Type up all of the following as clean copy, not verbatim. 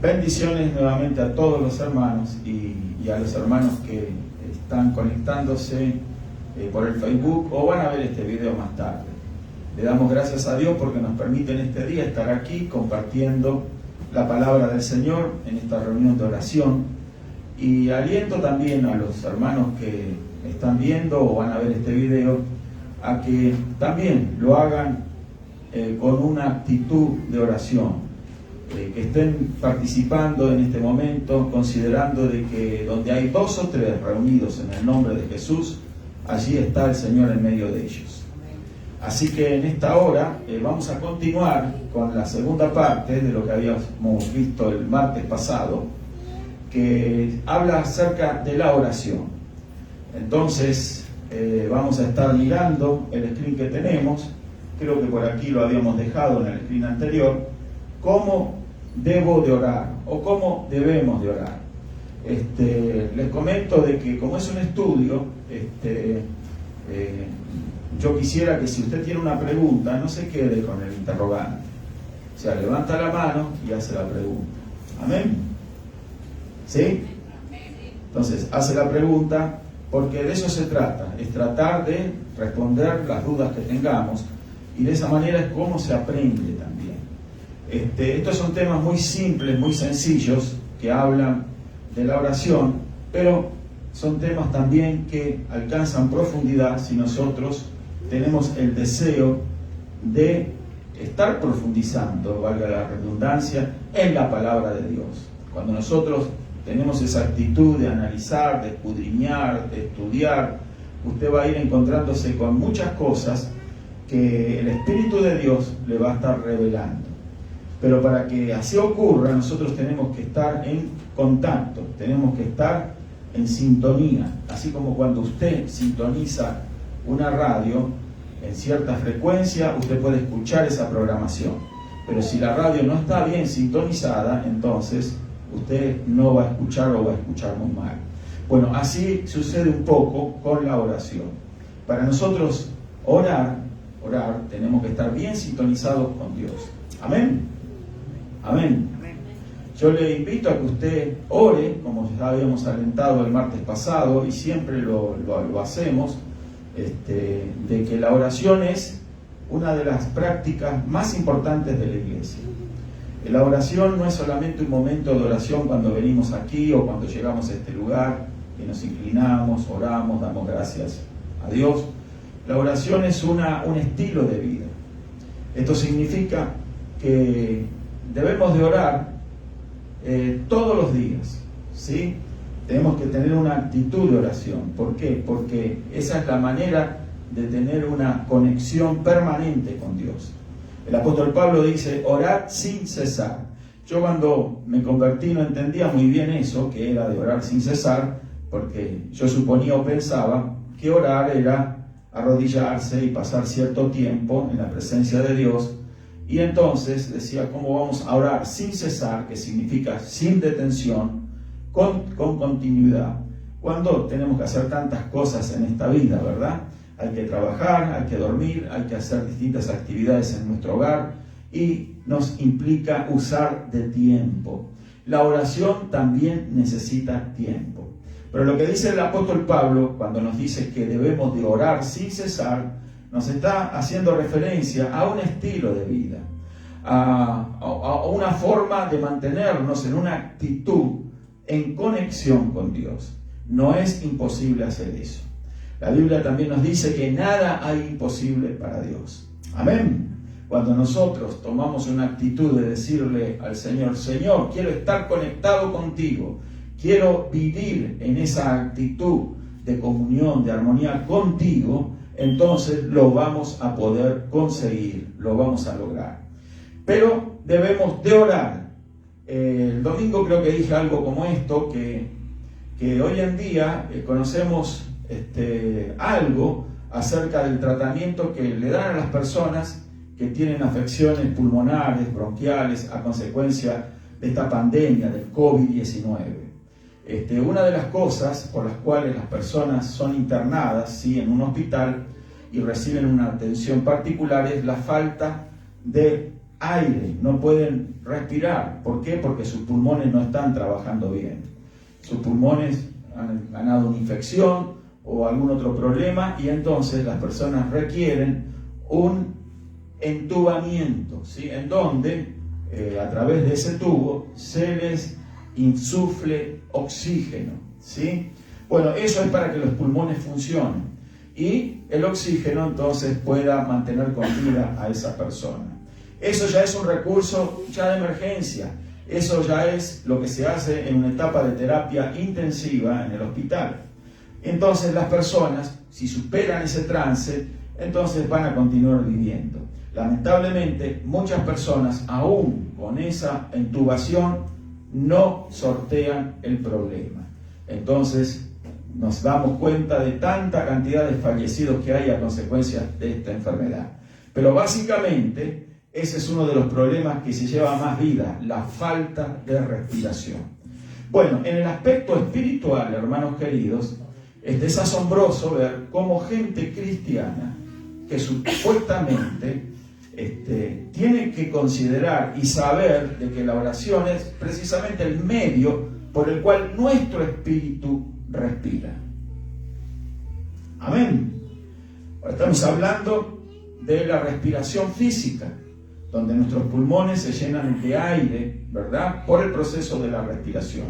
Bendiciones nuevamente a todos los hermanos y a los hermanos que están conectándose por el Facebook o van a ver este video más tarde. Le damos gracias a Dios porque nos permite en este día estar aquí compartiendo la palabra del Señor en esta reunión de oración, y aliento también a los hermanos que están viendo o van a ver este video a que también lo hagan con una actitud de oración. Que estén participando en este momento, considerando de que donde hay 2 o 3 reunidos en el nombre de Jesús, allí está el Señor en medio de ellos. Así que en esta hora vamos a continuar con la segunda parte de lo que habíamos visto el martes pasado, que habla acerca de la oración. Entonces vamos a estar mirando el screen que tenemos, creo que por aquí lo habíamos dejado en el screen anterior, cómo debo de orar o cómo debemos de orar. Les comento de que como es un estudio, yo quisiera que si usted tiene una pregunta no se quede con el interrogante, o sea, levanta la mano y hace la pregunta. Amén. ¿Sí? Entonces hace la pregunta, porque de eso se trata, es tratar de responder las dudas que tengamos, y de esa manera es como se aprende también. Estos son temas muy simples, muy sencillos, que hablan de la oración, pero son temas también que alcanzan profundidad si nosotros tenemos el deseo de estar profundizando, valga la redundancia, en la palabra de Dios. Cuando nosotros tenemos esa actitud de analizar, de escudriñar, de estudiar, usted va a ir encontrándose con muchas cosas que el Espíritu de Dios le va a estar revelando. Pero para que así ocurra, nosotros tenemos que estar en contacto, tenemos que estar en sintonía. Así como cuando usted sintoniza una radio en cierta frecuencia, usted puede escuchar esa programación. Pero si la radio no está bien sintonizada, entonces usted no va a escuchar o va a escuchar muy mal. Bueno, así sucede un poco con la oración. Para nosotros orar, tenemos que estar bien sintonizados con Dios. Amén. Amén. Yo le invito a que usted ore, como ya habíamos alentado el martes pasado, y siempre lo hacemos, de que la oración es una de las prácticas más importantes de la iglesia. La oración no es solamente un momento de oración cuando venimos aquí o cuando llegamos a este lugar, que nos inclinamos, oramos, damos gracias a Dios. La oración es un estilo de vida. Esto significa que debemos de orar todos los días, ¿sí? Tenemos que tener una actitud de oración. ¿Por qué? Porque esa es la manera de tener una conexión permanente con Dios. El apóstol Pablo dice, orad sin cesar. Yo cuando me convertí no entendía muy bien eso, que era de orar sin cesar, porque yo suponía o pensaba que orar era arrodillarse y pasar cierto tiempo en la presencia de Dios. Y entonces decía, ¿cómo vamos a orar sin cesar? Que significa sin detención, con continuidad. Cuando tenemos que hacer tantas cosas en esta vida, ¿verdad? Hay que trabajar, hay que dormir, hay que hacer distintas actividades en nuestro hogar y nos implica usar de tiempo. La oración también necesita tiempo. Pero lo que dice el apóstol Pablo cuando nos dice que debemos de orar sin cesar, nos está haciendo referencia a un estilo de vida, a una forma de mantenernos en una actitud en conexión con Dios. No es imposible hacer eso. La Biblia también nos dice que nada hay imposible para Dios. Amén. Cuando nosotros tomamos una actitud de decirle al Señor, Señor, quiero estar conectado contigo, quiero vivir en esa actitud de comunión, de armonía contigo, entonces lo vamos a poder conseguir, lo vamos a lograr. Pero debemos de orar. El domingo creo que dije algo como esto, que hoy en día conocemos algo acerca del tratamiento que le dan a las personas que tienen afecciones pulmonares, bronquiales, a consecuencia de esta pandemia del COVID-19. Una de las cosas por las cuales las personas son internadas, ¿sí?, en un hospital y reciben una atención particular es la falta de aire, no pueden respirar. ¿Por qué? Porque sus pulmones no están trabajando bien. Sus pulmones han ganado una infección o algún otro problema y entonces las personas requieren un entubamiento, ¿sí? En donde a través de ese tubo se les insufle oxígeno, ¿sí? Bueno, eso es para que los pulmones funcionen y el oxígeno entonces pueda mantener con vida a esa persona. Eso ya es un recurso ya de emergencia. Eso ya es lo que se hace en una etapa de terapia intensiva en el hospital. Entonces las personas, si superan ese trance, entonces van a continuar viviendo. Lamentablemente, muchas personas, aún con esa intubación, no sortean el problema. Entonces nos damos cuenta de tanta cantidad de fallecidos que hay a consecuencia de esta enfermedad. Pero básicamente, ese es uno de los problemas que se lleva más vida, la falta de respiración. Bueno, en el aspecto espiritual, hermanos queridos, es asombroso ver cómo gente cristiana que supuestamente tiene que considerar y saber de que la oración es precisamente el medio por el cual nuestro espíritu respira. Amén. Ahora estamos hablando de la respiración física, donde nuestros pulmones se llenan de aire, ¿verdad? Por el proceso de la respiración.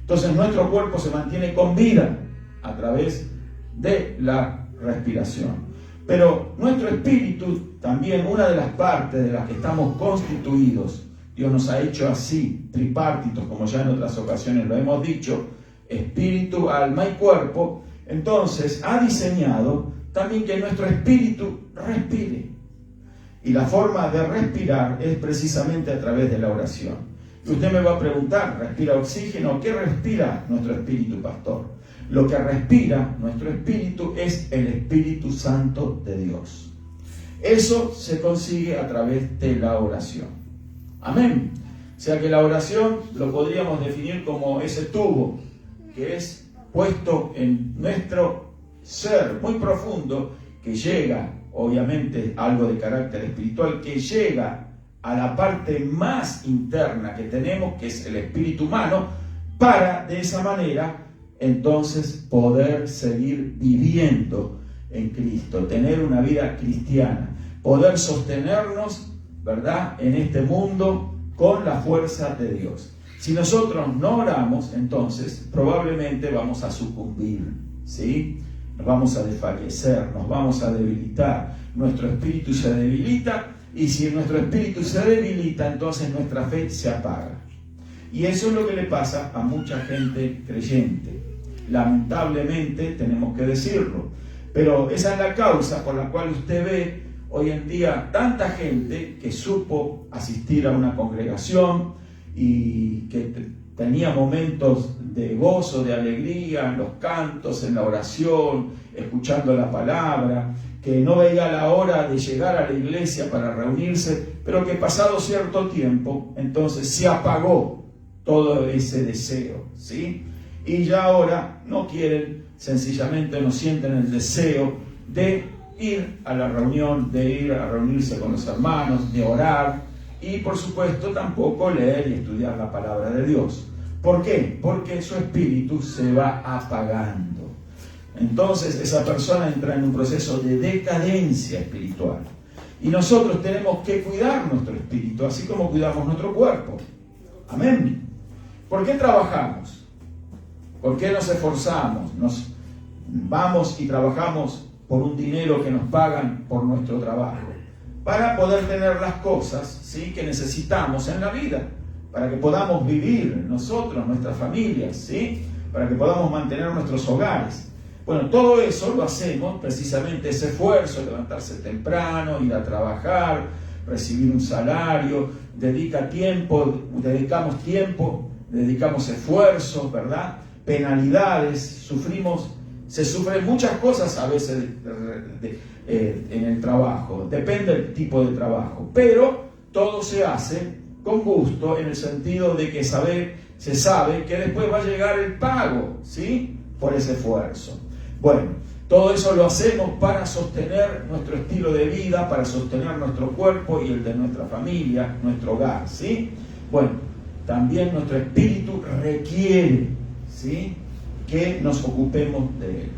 Entonces nuestro cuerpo se mantiene con vida a través de la respiración. Pero nuestro espíritu, también una de las partes de las que estamos constituidos, Dios nos ha hecho así, tripartitos, como ya en otras ocasiones lo hemos dicho, espíritu, alma y cuerpo. Entonces ha diseñado también que nuestro espíritu respire. Y la forma de respirar es precisamente a través de la oración. Y usted me va a preguntar, ¿respira oxígeno? ¿Qué respira nuestro espíritu, pastor? Lo que respira nuestro espíritu es el Espíritu Santo de Dios. Eso se consigue a través de la oración. Amén. O sea que la oración lo podríamos definir como ese tubo que es puesto en nuestro ser muy profundo, que llega, obviamente algo de carácter espiritual, que llega a la parte más interna que tenemos, que es el espíritu humano, para de esa manera entonces poder seguir viviendo en Cristo, tener una vida cristiana, poder sostenernos, ¿verdad?, en este mundo con la fuerza de Dios. Si nosotros no oramos, entonces probablemente vamos a sucumbir, ¿sí? Nos vamos a desfallecer, nos vamos a debilitar, nuestro espíritu se debilita, y si nuestro espíritu se debilita, entonces nuestra fe se apaga. Y eso es lo que le pasa a mucha gente creyente. Lamentablemente tenemos que decirlo, pero esa es la causa por la cual usted ve hoy en día tanta gente que supo asistir a una congregación y que tenía momentos de gozo, de alegría, en los cantos, en la oración, escuchando la palabra, que no veía la hora de llegar a la iglesia para reunirse, pero que pasado cierto tiempo, entonces se apagó todo ese deseo, ¿sí? Y ya ahora no quieren, sencillamente no sienten el deseo de ir a la reunión, de ir a reunirse con los hermanos, de orar, y por supuesto tampoco leer y estudiar la palabra de Dios. ¿Por qué? Porque su espíritu se va apagando. Entonces esa persona entra en un proceso de decadencia espiritual. Y nosotros tenemos que cuidar nuestro espíritu, así como cuidamos nuestro cuerpo. Amén. ¿Por qué trabajamos? ¿Por qué nos esforzamos? Nos vamos y trabajamos por un dinero que nos pagan por nuestro trabajo, para poder tener las cosas, ¿sí?, que necesitamos en la vida, para que podamos vivir nosotros, nuestras familias, ¿sí?, para que podamos mantener nuestros hogares. Bueno, todo eso lo hacemos, precisamente ese esfuerzo, levantarse temprano, ir a trabajar, recibir un salario, dedicamos tiempo, dedicamos esfuerzos, ¿verdad?, penalidades, se sufren muchas cosas a veces en el trabajo, depende del tipo de trabajo, pero todo se hace con gusto, en el sentido de que se sabe que después va a llegar el pago, ¿sí?, por ese esfuerzo. Bueno, Todo eso lo hacemos para sostener nuestro estilo de vida, para sostener nuestro cuerpo y el de nuestra familia, nuestro hogar, ¿sí? Bueno, también nuestro espíritu requiere, ¿sí?, que nos ocupemos de él,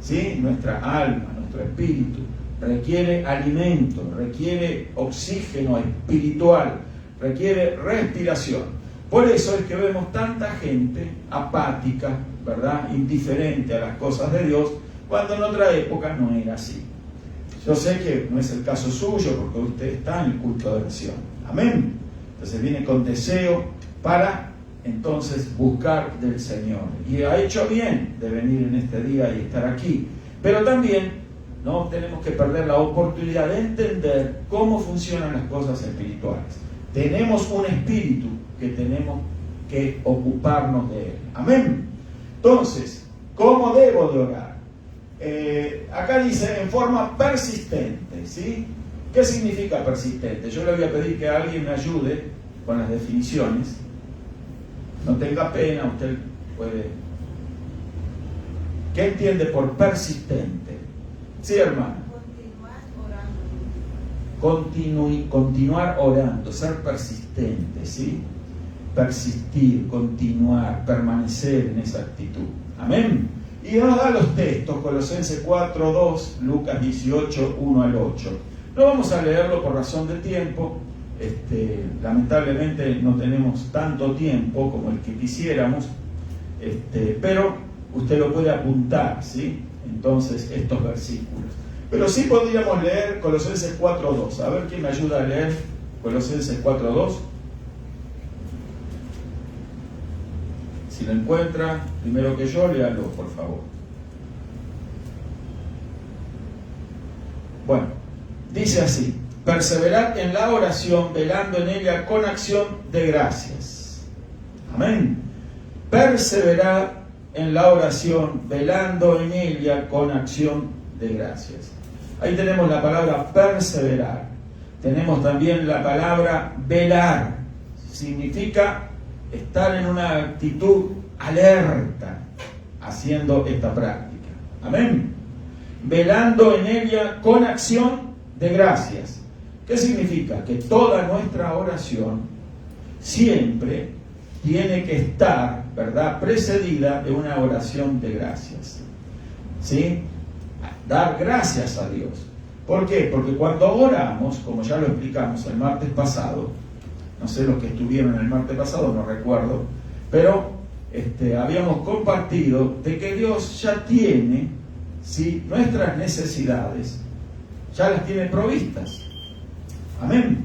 ¿sí? Nuestra alma, nuestro espíritu requiere alimento, requiere oxígeno espiritual, requiere respiración. Por eso es que vemos tanta gente apática, ¿verdad?, indiferente a las cosas de Dios, cuando en otra época no era así. Yo sé que no es el caso suyo, porque usted está en el culto de oración. Amén. Entonces viene con deseo para entonces buscar del Señor. Y ha hecho bien de venir en este día y estar aquí. Pero también no tenemos que perder la oportunidad de entender cómo funcionan las cosas espirituales. Tenemos un espíritu que tenemos que ocuparnos de él. Amén. Entonces, ¿cómo debo de orar? Acá dice en forma persistente, ¿sí? ¿Qué significa persistente? Yo le voy a pedir que alguien me ayude con las definiciones. No tenga pena, usted puede. ¿Qué entiende por persistente? Sí, hermano. Continuar orando, ser persistente, ¿sí? Persistir, continuar, permanecer en esa actitud. Amén. Y nos da los textos, Colosenses 4:2, Lucas 18, 1 al 8. No vamos a leerlo por razón de tiempo. Lamentablemente no tenemos tanto tiempo como el que quisiéramos, pero usted lo puede apuntar, ¿sí? Entonces, estos versículos. Pero sí podríamos leer Colosenses 4:2. A ver quién me ayuda a leer Colosenses 4:2. Si lo encuentra, primero que yo, léalo, por favor. Bueno, dice así: perseverad en la oración, velando en ella con acción de gracias. Amén. Perseverad en la oración, velando en ella con acción de gracias. Ahí tenemos la palabra perseverar. Tenemos también la palabra velar. Significa estar en una actitud alerta haciendo esta práctica. Amén. Velando en ella con acción de gracias. ¿Qué significa? Que toda nuestra oración siempre tiene que estar, ¿verdad?, precedida de una oración de gracias. ¿Sí? Dar gracias a Dios. ¿Por qué? Porque cuando oramos, como ya lo explicamos el martes pasado, no sé los que estuvieron el martes pasado, no recuerdo, pero habíamos compartido de que Dios ya tiene, ¿sí?, nuestras necesidades, ya las tiene provistas. Amén.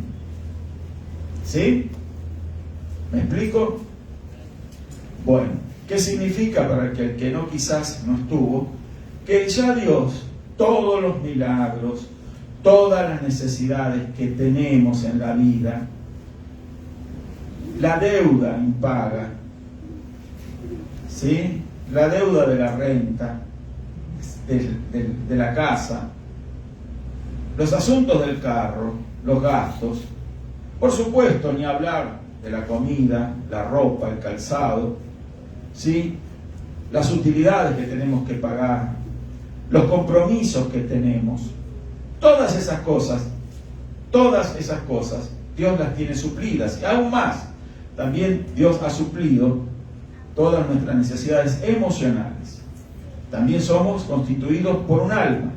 ¿Sí? ¿Me explico? Bueno, ¿qué significa para el que no quizás no estuvo? Que ya Dios, todos los milagros, todas las necesidades que tenemos en la vida, la deuda impaga, ¿sí?, la deuda de la renta, de la casa, los asuntos del carro, los gastos, por supuesto, ni hablar de la comida, la ropa, el calzado, ¿sí?, las utilidades que tenemos que pagar, los compromisos que tenemos, todas esas cosas, Dios las tiene suplidas. Y aún más, también Dios ha suplido todas nuestras necesidades emocionales. También somos constituidos por un alma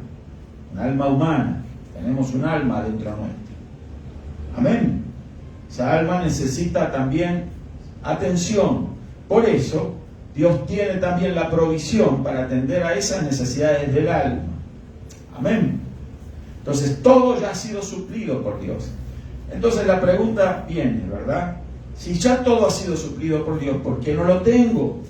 humana. Tenemos un alma dentro nuestro. Amén. Esa alma necesita también atención. Por eso, Dios tiene también la provisión para atender a esas necesidades del alma. Amén. Entonces, todo ya ha sido suplido por Dios. Entonces, la pregunta viene, ¿verdad? Si ya todo ha sido suplido por Dios, ¿por qué no lo tengo?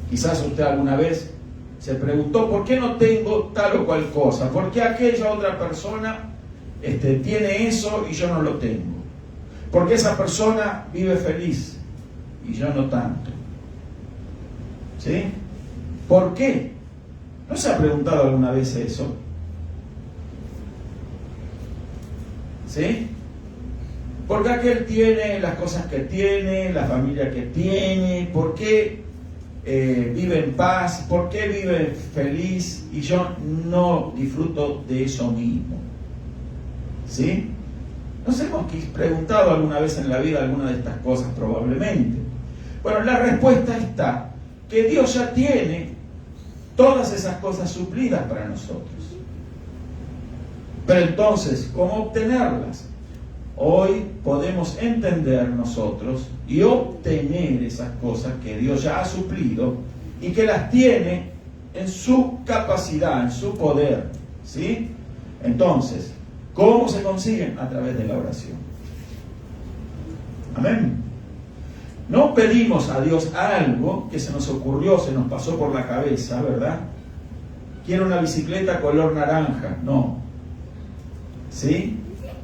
Quizás usted alguna vez se preguntó, ¿por qué no tengo tal o cual cosa? ¿Por qué aquella otra persona tiene eso y yo no lo tengo? ¿Por qué esa persona vive feliz y yo no tanto? ¿Sí? ¿Por qué? ¿No se ha preguntado alguna vez eso? ¿Sí? Porque aquel tiene las cosas que tiene, la familia que tiene. ¿Por qué vive en paz? ¿Por qué vive feliz? Y yo no disfruto de eso mismo. ¿Sí? ¿Nos hemos preguntado alguna vez en la vida alguna de estas cosas? Probablemente. Bueno, la respuesta está que Dios ya tiene todas esas cosas suplidas para nosotros. Pero entonces, ¿cómo obtenerlas? Hoy podemos entender nosotros y obtener esas cosas que Dios ya ha suplido y que las tiene en su capacidad, en su poder. ¿Sí? Entonces, ¿cómo se consiguen? A través de la oración. Amén. No pedimos a Dios algo que se nos ocurrió, se nos pasó por la cabeza, ¿verdad? Quiero una bicicleta color naranja. No. ¿Sí?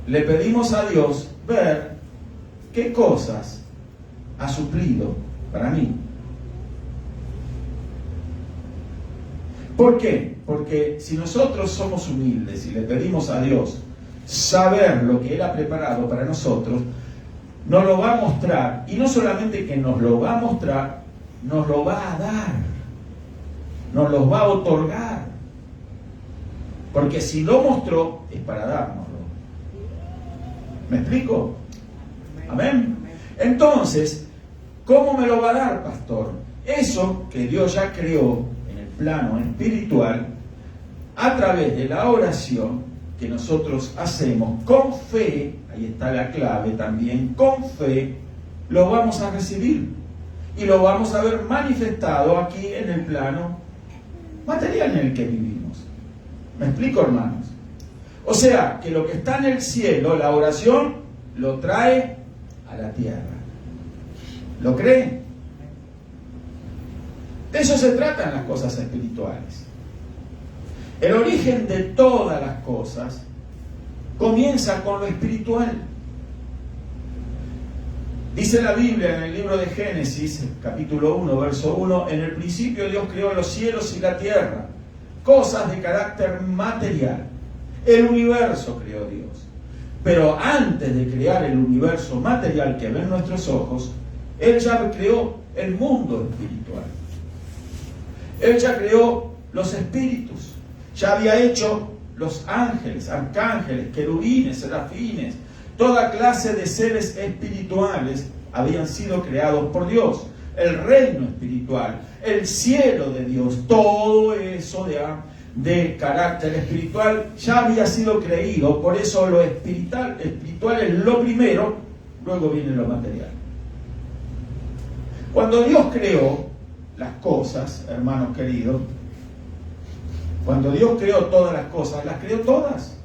Le pedimos a Dios ver qué cosas ha suplido para mí. ¿Por qué? Porque si nosotros somos humildes y le pedimos a Dios saber lo que Él ha preparado para nosotros, nos lo va a mostrar. Y no solamente que nos lo va a mostrar, nos lo va a dar. Nos lo va a otorgar. Porque si lo mostró, es para dárnoslo. ¿Me explico? Amén. Entonces, ¿cómo me lo va a dar, pastor? Eso que Dios ya creó en el plano espiritual, a través de la oración que nosotros hacemos con fe, ahí está la clave también, con fe, lo vamos a recibir. Y lo vamos a ver manifestado aquí en el plano material en el que vivimos. ¿Me explico, hermanos? O sea, que lo que está en el cielo, la oración, lo trae a la tierra. ¿Lo creen? De eso se tratan las cosas espirituales. El origen de todas las cosas comienza con lo espiritual. Dice la Biblia en el libro de Génesis, capítulo 1, verso 1, en el principio Dios creó los cielos y la tierra, cosas de carácter material. El universo creó Dios. Pero antes de crear el universo material que ven nuestros ojos, Él ya creó el mundo espiritual. Él ya creó los espíritus. Ya había hecho los ángeles, arcángeles, querubines, serafines. Toda clase de seres espirituales habían sido creados por Dios. El reino espiritual, el cielo de Dios, todo eso de carácter espiritual ya había sido creído. Por eso lo espiritual es lo primero, luego viene lo material. Cuando Dios creó las cosas, hermanos queridos, cuando Dios creó todas las cosas, las creó todas.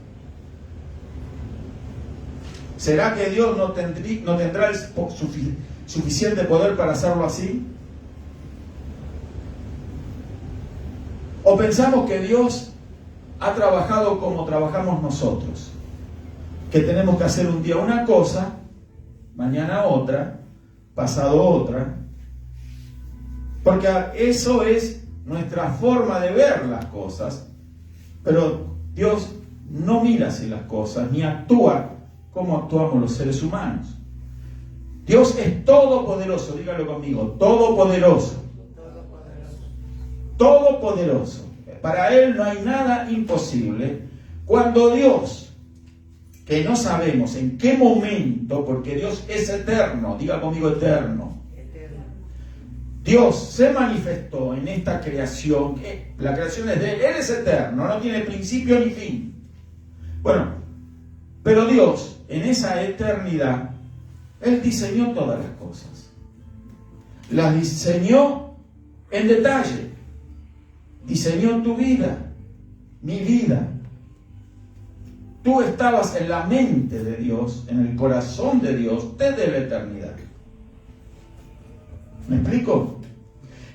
¿Será que Dios no tendrá el suficiente poder para hacerlo así? ¿O pensamos que Dios ha trabajado como trabajamos nosotros? Que tenemos que hacer un día una cosa, mañana otra, pasado otra. Porque eso es nuestra forma de ver las cosas. Pero Dios no mira así las cosas, ni actúa como actuamos los seres humanos. Dios es todopoderoso, dígalo conmigo, todopoderoso. Todopoderoso. Para Él no hay nada imposible. Cuando Dios, que no sabemos en qué momento, porque Dios es eterno, diga conmigo eterno. Dios se manifestó en esta creación, que la creación es de Él, Él es eterno, no tiene principio ni fin. Bueno, pero Dios, en esa eternidad, Él diseñó todas las cosas. Las diseñó en detalle. Diseñó tu vida, mi vida. Tú estabas en la mente de Dios, en el corazón de Dios, desde la eternidad. ¿Me explico?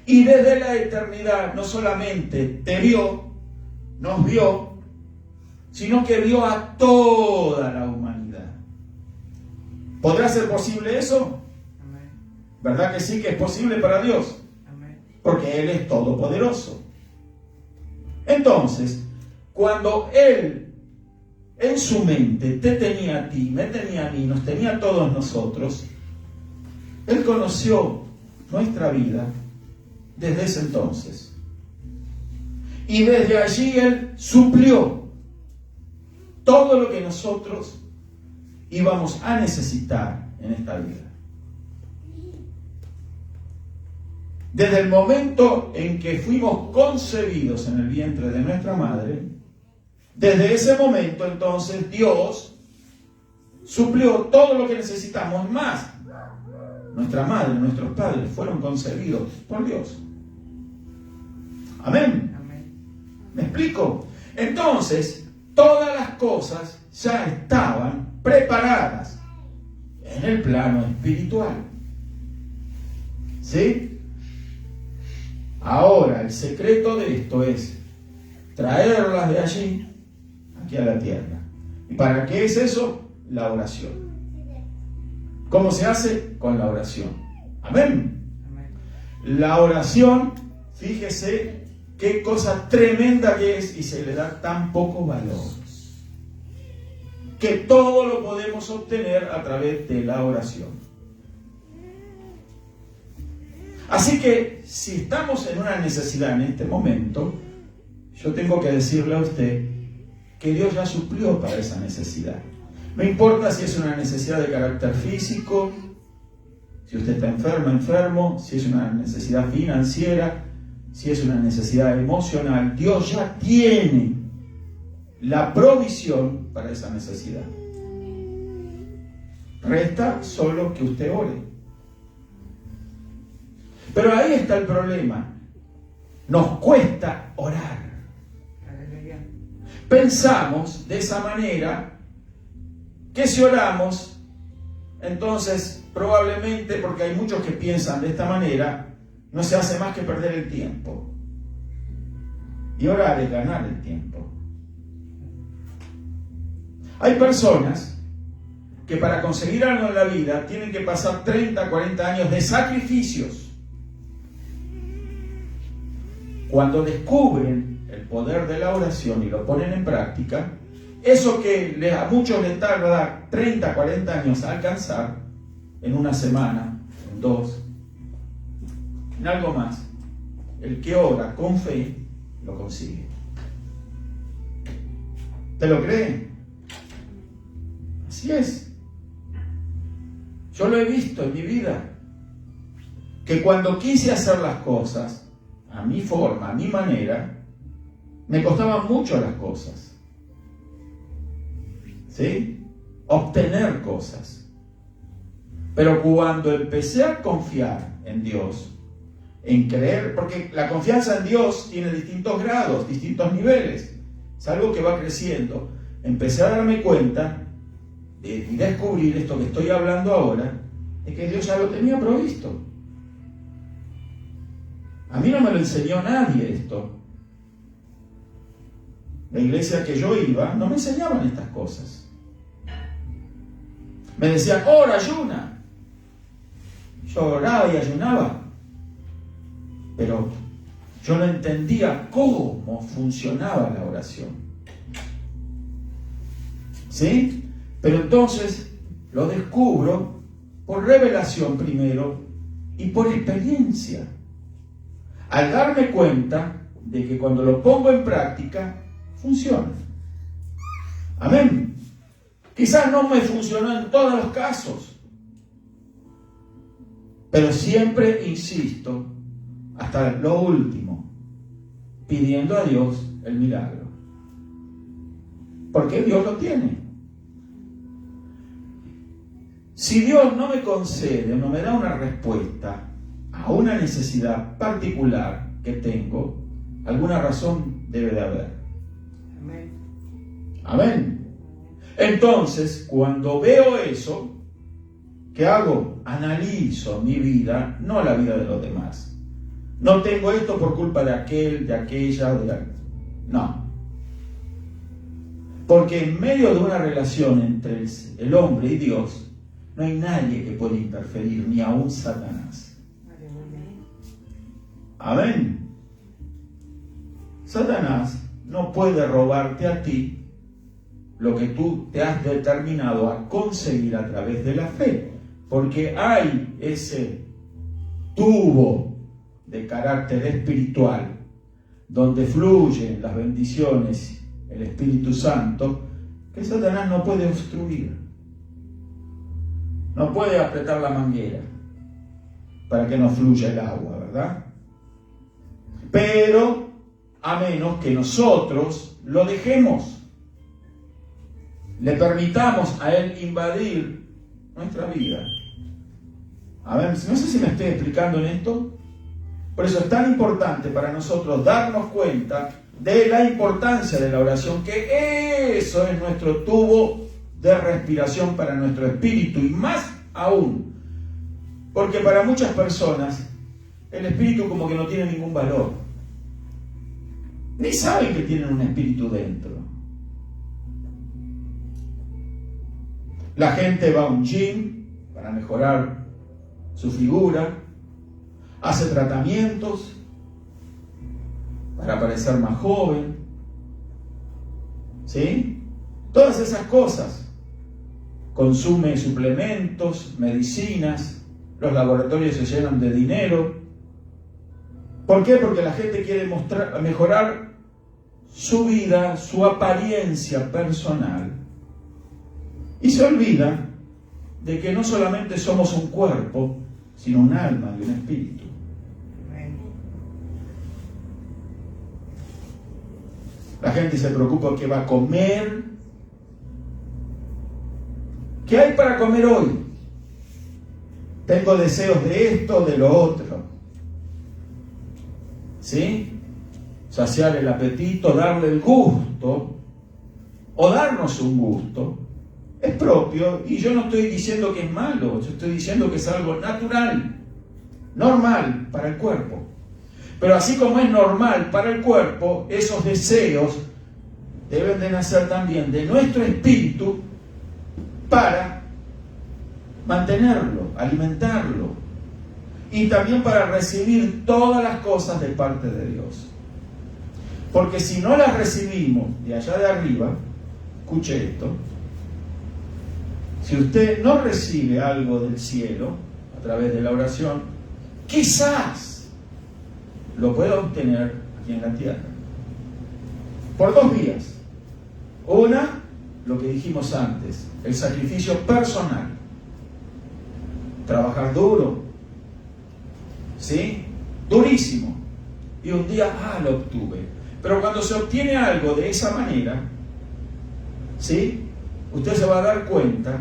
Y desde la eternidad no solamente te vio, nos vio, sino que vio a toda la humanidad. ¿Podrá ser posible eso? Amén. ¿Verdad que sí que es posible para Dios? Amén. Porque Él es todopoderoso. Entonces, cuando Él en su mente te tenía a ti, me tenía a mí, nos tenía a todos nosotros, Él conoció nuestra vida, desde ese entonces. Y desde allí Él suplió todo lo que nosotros íbamos a necesitar en esta vida. Desde el momento en que fuimos concebidos en el vientre de nuestra madre, desde ese momento entonces Dios suplió todo lo que necesitamos más. Nuestra madre, nuestros padres fueron concebidos por Dios. Amén. ¿Me explico? Entonces, todas las cosas ya estaban preparadas en el plano espiritual. ¿Sí? Ahora, el secreto de esto es traerlas de allí, aquí a la tierra. ¿Y para qué es eso? La oración. ¿Cómo se hace? Con la oración. Amén. La oración, fíjese qué cosa tremenda que es y se le da tan poco valor. Que todo lo podemos obtener a través de la oración. Así que si estamos en una necesidad en este momento, yo tengo que decirle a usted que Dios ya suplió para esa necesidad. No importa si es una necesidad de carácter físico, si usted está enfermo, si es una necesidad financiera, si es una necesidad emocional, Dios ya tiene la provisión para esa necesidad. Resta solo que usted ore. Pero ahí está el problema. Nos cuesta orar. Pensamos de esa manera que si oramos, entonces probablemente, porque hay muchos que piensan de esta manera, no se hace más que perder el tiempo. Y orar es ganar el tiempo. Hay personas que para conseguir algo en la vida tienen que pasar 30, 40 años de sacrificios. Cuando descubren el poder de la oración y lo ponen en práctica, eso que a muchos les tarda 30, 40 años a alcanzar, en una semana, en 2, en algo más, el que ora con fe, lo consigue. ¿Te lo creen? Así es. Yo lo he visto en mi vida, que cuando quise hacer las cosas, a mi forma, a mi manera, me costaban mucho las cosas. ¿Sí? Obtener cosas. Pero cuando empecé a confiar en Dios, en creer, porque la confianza en Dios tiene distintos grados, distintos niveles, es algo que va creciendo. Empecé a darme cuenta y descubrir esto que estoy hablando ahora, es que Dios ya lo tenía provisto. A mí no me lo enseñó nadie esto. La iglesia que yo iba no me enseñaban estas cosas. Me decían, ora, ayuna. Yo oraba y ayunaba, pero yo no entendía cómo funcionaba la oración. ¿Sí? Pero entonces lo descubro por revelación primero y por experiencia. Al darme cuenta de que cuando lo pongo en práctica, funciona. Amén. Quizás no me funcionó en todos los casos, pero siempre insisto hasta lo último, pidiendo a Dios el milagro. Porque Dios lo tiene. Si Dios no me concede, no me da una respuesta a una necesidad particular que tengo, alguna razón debe de haber. Amén. Amén. Entonces, cuando veo eso, ¿qué hago? Analizo mi vida, no la vida de los demás. No tengo esto por culpa de aquel, de aquella, no. Porque en medio de una relación entre el hombre y Dios, no hay nadie que pueda interferir, ni aún Satanás. Amén. Satanás no puede robarte a ti lo que tú te has determinado a conseguir a través de la fe, porque hay ese tubo de carácter espiritual, donde fluyen las bendiciones, el Espíritu Santo, que Satanás no puede obstruir. No puede apretar la manguera para que no fluya el agua, ¿verdad? Pero a menos que nosotros lo dejemos, le permitamos a él invadir nuestra vida. A ver, no sé si me estoy explicando en esto. Por eso es tan importante para nosotros darnos cuenta de la importancia de la oración, que eso es nuestro tubo de respiración para nuestro espíritu, y más aún, porque para muchas personas el espíritu como que no tiene ningún valor, ni saben que tienen un espíritu dentro. La gente va a un gym para mejorar su figura, hace tratamientos para parecer más joven, ¿sí? Todas esas cosas. Consume suplementos, medicinas, los laboratorios se llenan de dinero. ¿Por qué? Porque la gente quiere mejorar su vida, su apariencia personal. Y se olvida de que no solamente somos un cuerpo, sino un alma y un espíritu. La gente se preocupa qué va a comer. ¿Qué hay para comer hoy? Tengo deseos de esto, de lo otro. ¿Sí? Saciar el apetito, darle el gusto, o darnos un gusto, es propio, y yo no estoy diciendo que es malo, yo estoy diciendo que es algo natural, normal para el cuerpo. Pero así como es normal para el cuerpo, esos deseos deben de nacer también de nuestro espíritu para mantenerlo, alimentarlo, y también para recibir todas las cosas de parte de Dios. Porque si no las recibimos de allá de arriba, escuche esto, si usted no recibe algo del cielo a través de la oración, quizás lo pueda obtener aquí en la tierra. Por dos vías. Una, lo que dijimos antes, el sacrificio personal. Trabajar duro, ¿sí? Durísimo. Y un día, lo obtuve. Pero cuando se obtiene algo de esa manera, ¿sí? Usted se va a dar cuenta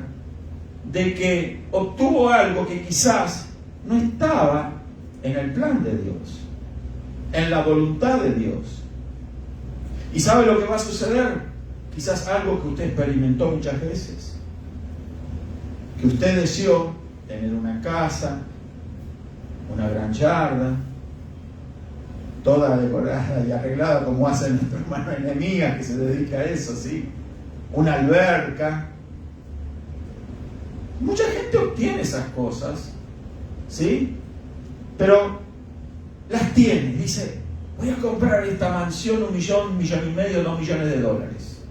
de que obtuvo algo que quizás no estaba en el plan de Dios, en la voluntad de Dios. ¿Y sabe lo que va a suceder? Quizás algo que usted experimentó muchas veces. Que usted deseó tener una casa, una gran yarda, toda decorada y arreglada como hace nuestro hermano Enemías, que se dedica a eso, ¿sí? Una alberca. Mucha gente obtiene esas cosas, ¿sí? Pero las tiene, dice, voy a comprar esta mansión, $1 millón, $1,5 millones, $2 millones.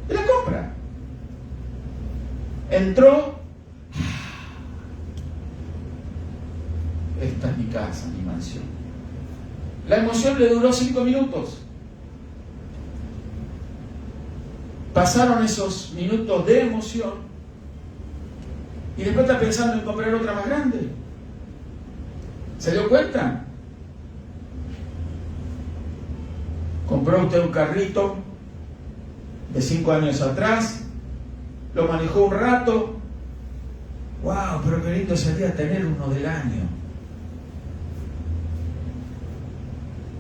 Y la compra. Entró, esta es mi casa, mi mansión. La emoción le duró 5 minutos. Pasaron esos minutos de emoción y después está pensando en comprar otra más grande. ¿Se dio cuenta? Compró usted un carrito de 5 años atrás, lo manejó un rato. ¡Wow! Pero qué lindo sería tener uno del año.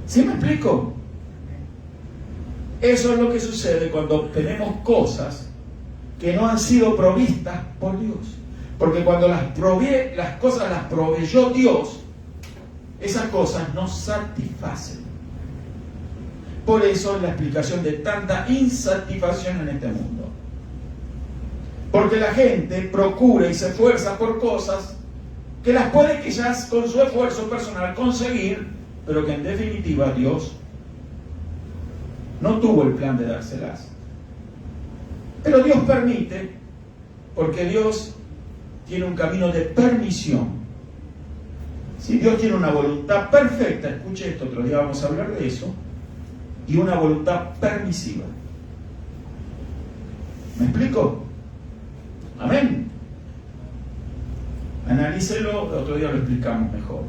¿Sí me explico? Eso es lo que sucede cuando obtenemos cosas que no han sido provistas por Dios. Porque cuando las cosas las proveyó Dios, esas cosas nos satisfacen. Por eso es la explicación de tanta insatisfacción en este mundo. Porque la gente procura y se esfuerza por cosas que las puede quizás con su esfuerzo personal conseguir, pero que en definitiva Dios no tuvo el plan de dárselas. Pero Dios permite, porque Dios tiene un camino de permisión. Si Dios tiene una voluntad perfecta, escuche esto, otro día vamos a hablar de eso, y una voluntad permisiva. ¿Me explico? Amén. Analícelo, otro día lo explicamos mejor.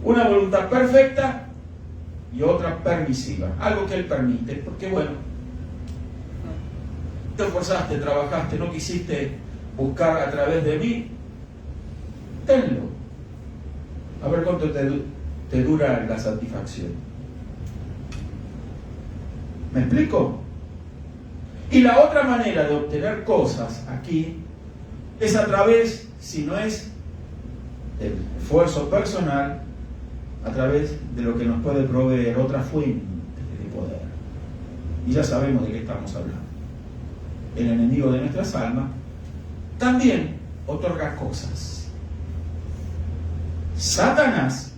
Una voluntad perfecta y otra permisiva, algo que Él permite, porque bueno, te esforzaste, trabajaste, no quisiste buscar a través de mí, tenlo. A ver cuánto te dura la satisfacción. ¿Me explico? Y la otra manera de obtener cosas aquí es a través, si no es del esfuerzo personal, a través de lo que nos puede proveer otra fuente de poder. Y ya sabemos de qué estamos hablando. El enemigo de nuestras almas también otorga cosas. Satanás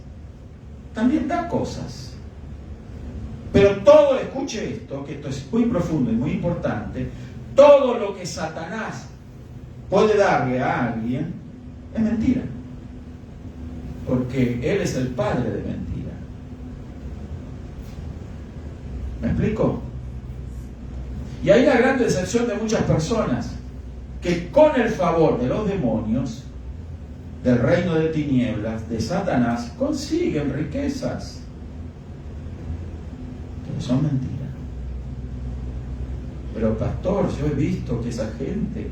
también da cosas. Pero todo, escuche esto, que esto es muy profundo y muy importante, todo lo que Satanás puede darle a alguien es mentira. Porque Él es el padre de mentira. ¿Me explico? Y hay la gran decepción de muchas personas que con el favor de los demonios, del reino de tinieblas, de Satanás, consiguen riquezas. Pero son mentiras. Pero pastor, yo he visto que esa gente,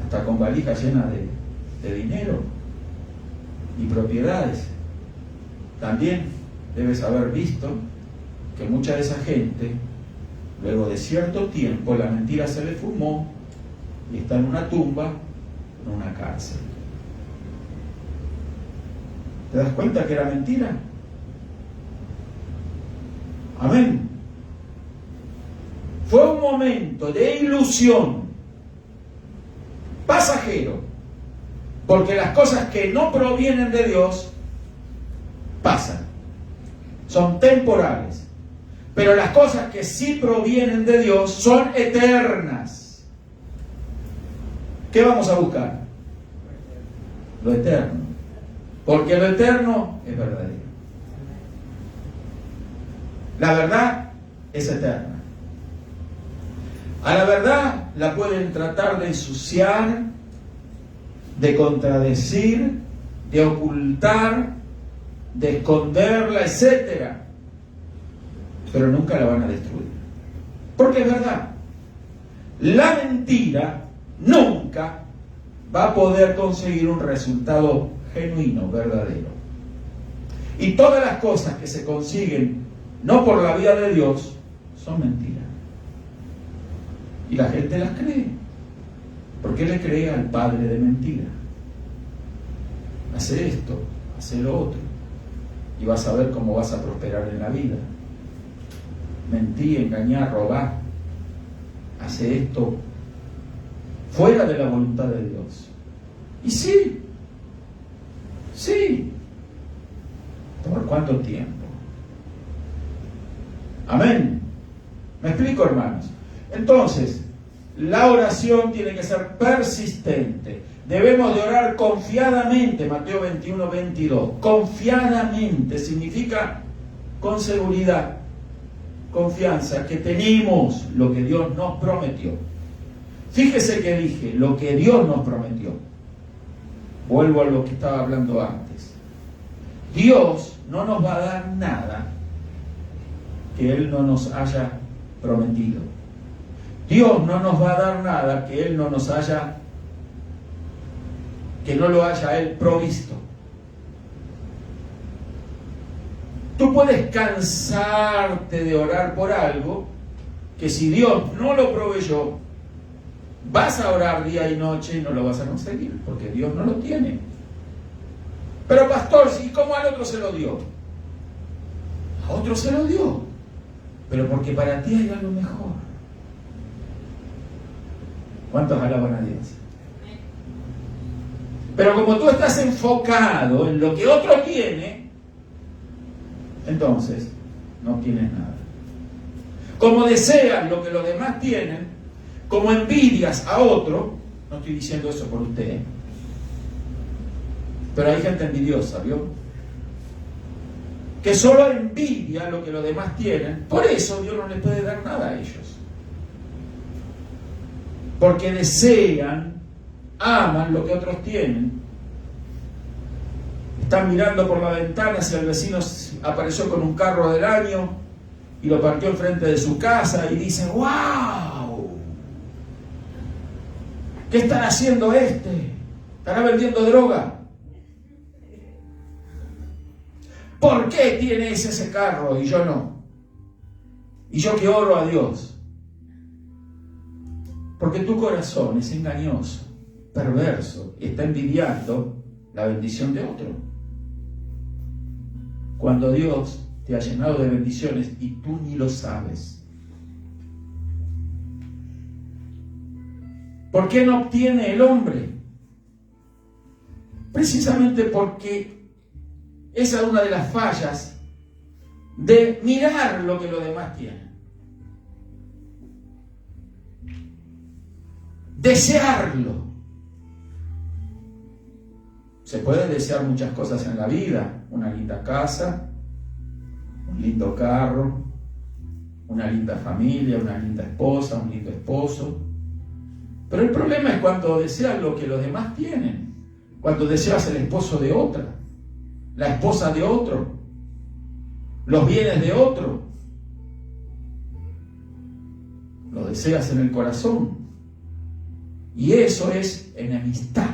hasta con valijas llenas de dinero y propiedades, también debes haber visto que mucha de esa gente, luego de cierto tiempo, la mentira se le fumó y está en una tumba, en una cárcel. ¿Te das cuenta que era mentira? Amén. Fue un momento de ilusión pasajero, porque las cosas que no provienen de Dios pasan, son temporales, pero las cosas que sí provienen de Dios son eternas. ¿Qué vamos a buscar? Lo eterno, porque lo eterno es verdadero. La verdad es eterna. A la verdad la pueden tratar de ensuciar, de contradecir, de ocultar, de esconderla, etc. Pero nunca la van a destruir. Porque es verdad. La mentira nunca va a poder conseguir un resultado genuino, verdadero. Y todas las cosas que se consiguen no por la vía de Dios son mentiras. Y la gente las cree. ¿Por qué le cree al padre de mentira? Hace esto, hace lo otro, y vas a ver cómo vas a prosperar en la vida. Mentir, engañar, robar. Hace esto fuera de la voluntad de Dios. Y sí. ¿Por cuánto tiempo? Amén. ¿Me explico, hermanos? Entonces, la oración tiene que ser persistente. Debemos de orar confiadamente, Mateo 21, 22. Confiadamente significa con seguridad, confianza, que tenemos lo que Dios nos prometió. Fíjese que dije, lo que Dios nos prometió. Vuelvo a lo que estaba hablando antes. Dios no nos va a dar nada que Él no nos haya prometido. Dios no nos va a dar nada que Él no nos haya, que no lo haya Él provisto. Tú puedes cansarte de orar por algo que si Dios no lo proveyó, vas a orar día y noche y no lo vas a conseguir, porque Dios no lo tiene. Pero pastor, ¿y cómo al otro se lo dio? A otro se lo dio, pero porque para ti hay algo mejor. ¿Cuántos alaban a Dios? Pero como tú estás enfocado en lo que otro tiene, entonces no tienes nada. Como deseas lo que los demás tienen, como envidias a otro, no estoy diciendo eso por usted, pero hay gente envidiosa, ¿vio? que solo envidia lo que los demás tienen. Por eso Dios no les puede dar nada a ellos. Porque desean, aman lo que otros tienen. Están mirando por la ventana si el vecino apareció con un carro del año y lo parqueó enfrente de su casa y dicen, ¡wow! ¿Qué estará haciendo este? ¿Estará vendiendo droga? ¿Por qué tiene ese carro y yo no? Y yo que oro a Dios. Porque tu corazón es engañoso, perverso, y está envidiando la bendición de otro. Cuando Dios te ha llenado de bendiciones y tú ni lo sabes. ¿Por qué no obtiene el hombre? Precisamente porque esa es una de las fallas de mirar lo que los demás tienen. Desearlo. Se puede desear muchas cosas en la vida. Una linda casa, un lindo carro, una linda familia, una linda esposa, un lindo esposo. Pero el problema es cuando deseas lo que los demás tienen. Cuando deseas el esposo de otra, la esposa de otro, los bienes de otro. Lo deseas en el corazón. Y eso es enemistad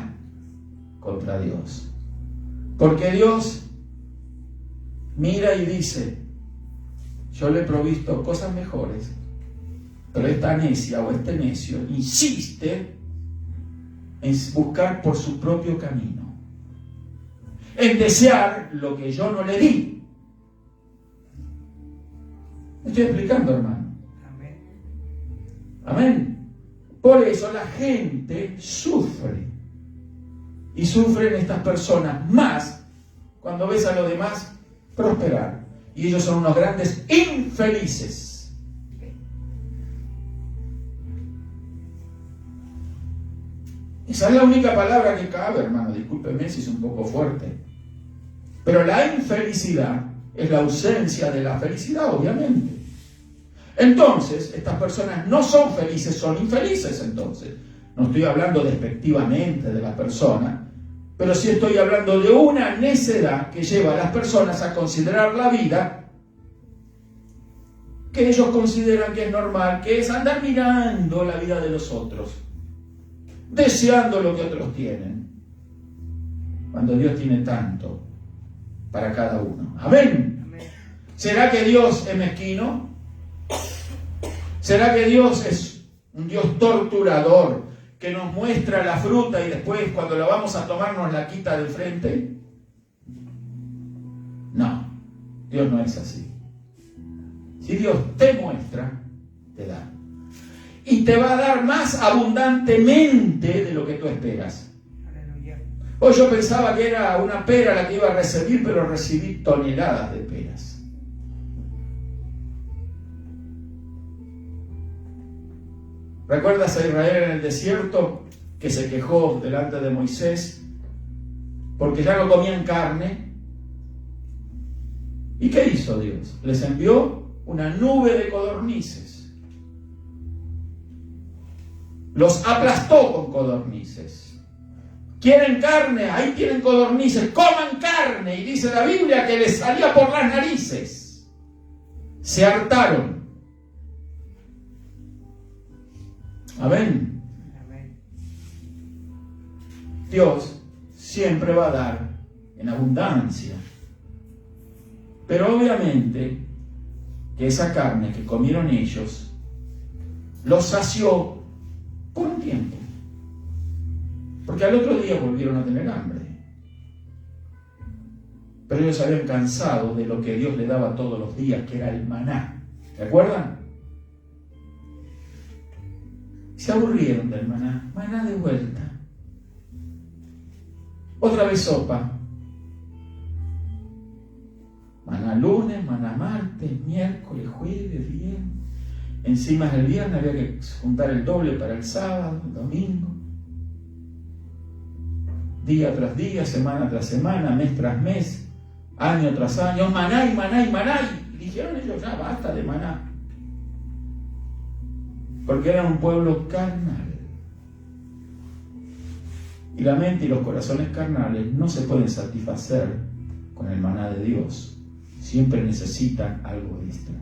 contra Dios. Porque Dios mira y dice, yo le he provisto cosas mejores, pero esta necia o este necio insiste en buscar por su propio camino, en desear lo que yo no le di. ¿Me estoy explicando, hermano? Amén. Amén. Por eso la gente sufre. Y sufren estas personas más cuando ves a los demás prosperar. Y ellos son unos grandes infelices. Esa es la única palabra que cabe, hermano. Discúlpeme si es un poco fuerte. Pero la infelicidad es la ausencia de la felicidad, obviamente. Entonces, estas personas no son felices, son infelices entonces. No estoy hablando despectivamente de la persona, pero sí estoy hablando de una necedad que lleva a las personas a considerar la vida que ellos consideran que es normal, que es andar mirando la vida de los otros, deseando lo que otros tienen, cuando Dios tiene tanto para cada uno. Amén. ¿Será que Dios es mezquino? ¿Será que Dios es un Dios torturador que nos muestra la fruta y después cuando la vamos a tomar nos la quita del frente? No, Dios no es así. Si Dios te muestra, te da. Y te va a dar más abundantemente de lo que tú esperas. Hoy yo pensaba que era una pera la que iba a recibir, pero recibí toneladas de peras. ¿Recuerdas a Israel en el desierto que se quejó delante de Moisés porque ya no comían carne? ¿Y qué hizo Dios? Les envió una nube de codornices. Los aplastó con codornices. ¿Quieren carne? Ahí tienen codornices. ¡Coman carne! Y dice la Biblia que les salía por las narices. Se hartaron. Amén. Dios siempre va a dar en abundancia. Pero obviamente que esa carne que comieron ellos los sació por un tiempo. Porque al otro día volvieron a tener hambre. Pero ellos habían cansado de lo que Dios le daba todos los días, que era el maná. ¿Se acuerdan? Se aburrieron del maná. Maná de vuelta. Otra vez sopa. Maná lunes, maná martes, miércoles, jueves, viernes. Encima del viernes había que juntar el doble para el sábado, el domingo. Día tras día, semana tras semana, mes tras mes. año tras año, maná y maná y maná, y dijeron ellos, ya basta de maná, porque eran un pueblo carnal. Y la mente y los corazones carnales no se pueden satisfacer con el maná de Dios. Siempre necesitan algo extra.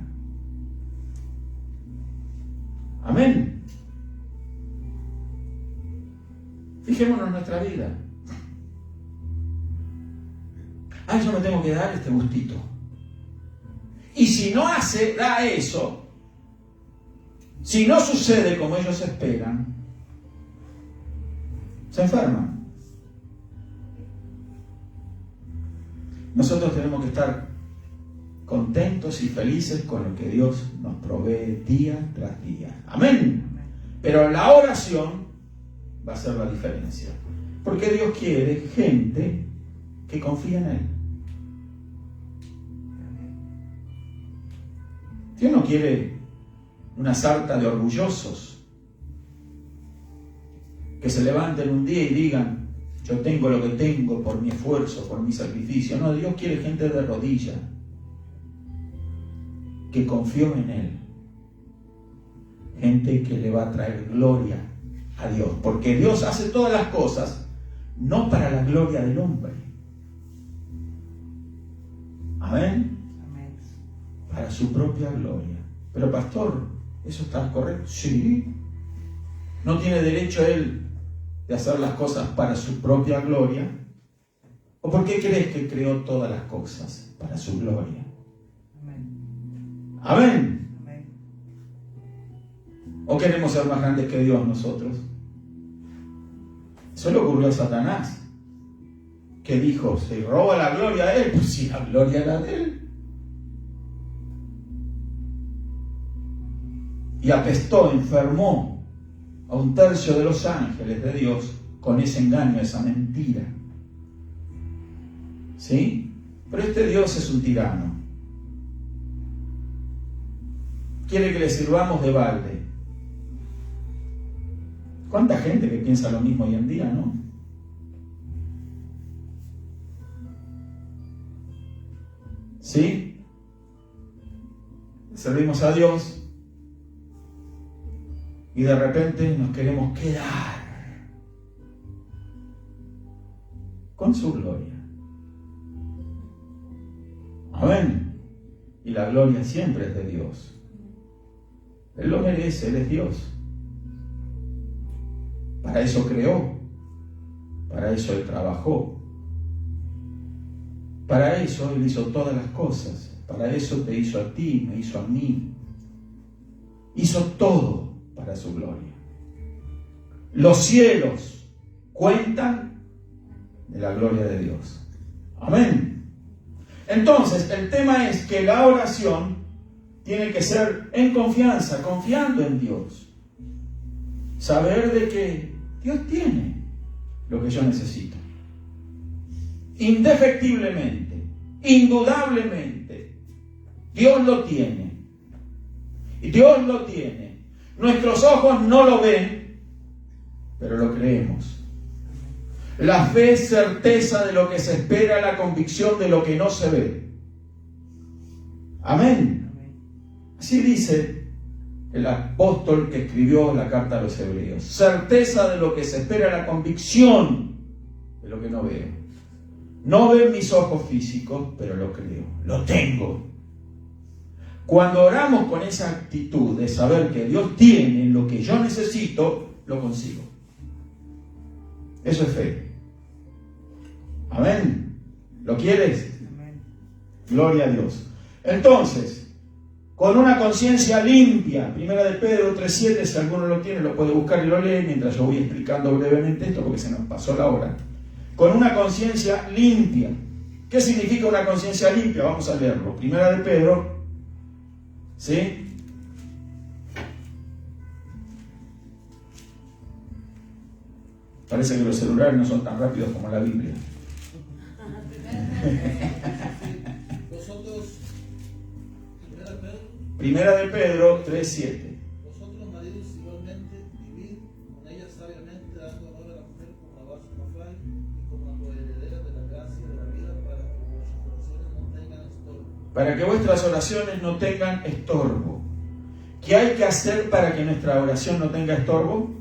Amén. Fijémonos en nuestra vida. Yo me tengo que dar este gustito. Y si no da eso, si no sucede como ellos esperan, se enferman. Nosotros tenemos que estar contentos y felices con lo que Dios nos provee día tras día. Amén. Pero la oración va a ser la diferencia. Porque Dios quiere gente que confía en Él. Dios no quiere una sarta de orgullosos que se levanten un día y digan, yo tengo lo que tengo por mi esfuerzo, por mi sacrificio. No, Dios quiere gente de rodillas que confió en Él. Gente que le va a traer gloria a Dios. Porque Dios hace todas las cosas no para la gloria del hombre. Amén. Para su propia gloria. Pero pastor, ¿eso está correcto? Sí. ¿No tiene derecho Él de hacer las cosas para su propia gloria? ¿O por qué crees que creó todas las cosas? Para su gloria. Amén. Amén. ¿O queremos ser más grandes que Dios nosotros? Eso le ocurrió a Satanás, que dijo, se roba la gloria a Él. Pues si la gloria era de Él. Y apestó, enfermó a un tercio de los ángeles de Dios con ese engaño, esa mentira. ¿Sí? Pero este Dios es un tirano. Quiere que le sirvamos de balde. ¿Cuánta gente que piensa lo mismo hoy en día, no? ¿Sí? Servimos a Dios y de repente nos queremos quedar con su gloria. Amén. Y la gloria siempre es de Dios. Él lo merece, Él es Dios. Para eso creó, para eso Él trabajó, para eso Él hizo todas las cosas, para eso te hizo a ti, me hizo a mí. Hizo todo para su gloria. Los cielos cuentan de la gloria de Dios. Amén. Entonces, el tema es que la oración tiene que ser en confianza, confiando en Dios. Saber de que Dios tiene lo que yo necesito. Indefectiblemente, indudablemente, Dios lo tiene. Y Dios lo tiene. Nuestros ojos no lo ven, pero lo creemos. La fe es certeza de lo que se espera, la convicción de lo que no se ve. Amén. Así dice el apóstol que escribió la carta a los Hebreos. Certeza de lo que se espera, la convicción de lo que no veo. No ven mis ojos físicos, pero lo creo, lo tengo. Cuando oramos con esa actitud de saber que Dios tiene lo que yo necesito, lo consigo. Eso es fe. Amén. ¿Lo quieres? Amén. Gloria a Dios. Entonces, con una conciencia limpia, 1 de Pedro 3:7, si alguno lo tiene, lo puede buscar y lo lee, mientras yo voy explicando brevemente esto, porque se nos pasó la hora. Con una conciencia limpia. ¿Qué significa una conciencia limpia? Vamos a leerlo. 1 de Pedro, ¿sí? Parece que los celulares no son tan rápidos como la Biblia. Primera de Pedro 3:7. Vosotros, maridos, igualmente, vivid con ella sabiamente, dando honor a la mujer como a vaso no frágil y como a coheredera de la gracia de la vida, para que vuestras oraciones para que vuestras oraciones no tengan estorbo. ¿Qué hay que hacer para que nuestra oración no tenga estorbo?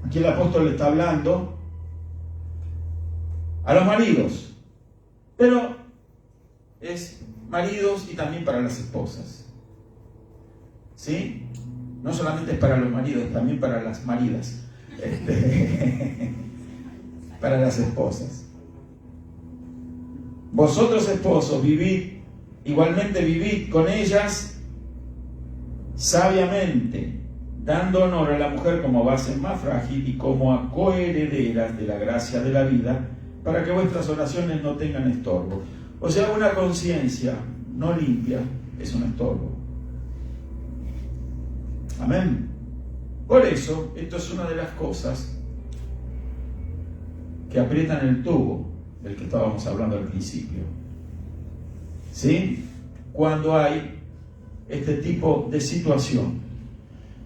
Aquí el apóstol le está hablando a los maridos, pero es maridos y también para las esposas. ¿Sí? No solamente es para los maridos, también para las maridas. Para las esposas. Vosotros, esposos, igualmente vivid con ellas sabiamente, dando honor a la mujer como base más frágil y como a coherederas de la gracia de la vida, para que vuestras oraciones no tengan estorbo. O sea, una conciencia no limpia es un estorbo. Amén. Por eso, esto es una de las cosas que aprietan el tubo del que estábamos hablando al principio. ¿Sí? Cuando hay este tipo de situación.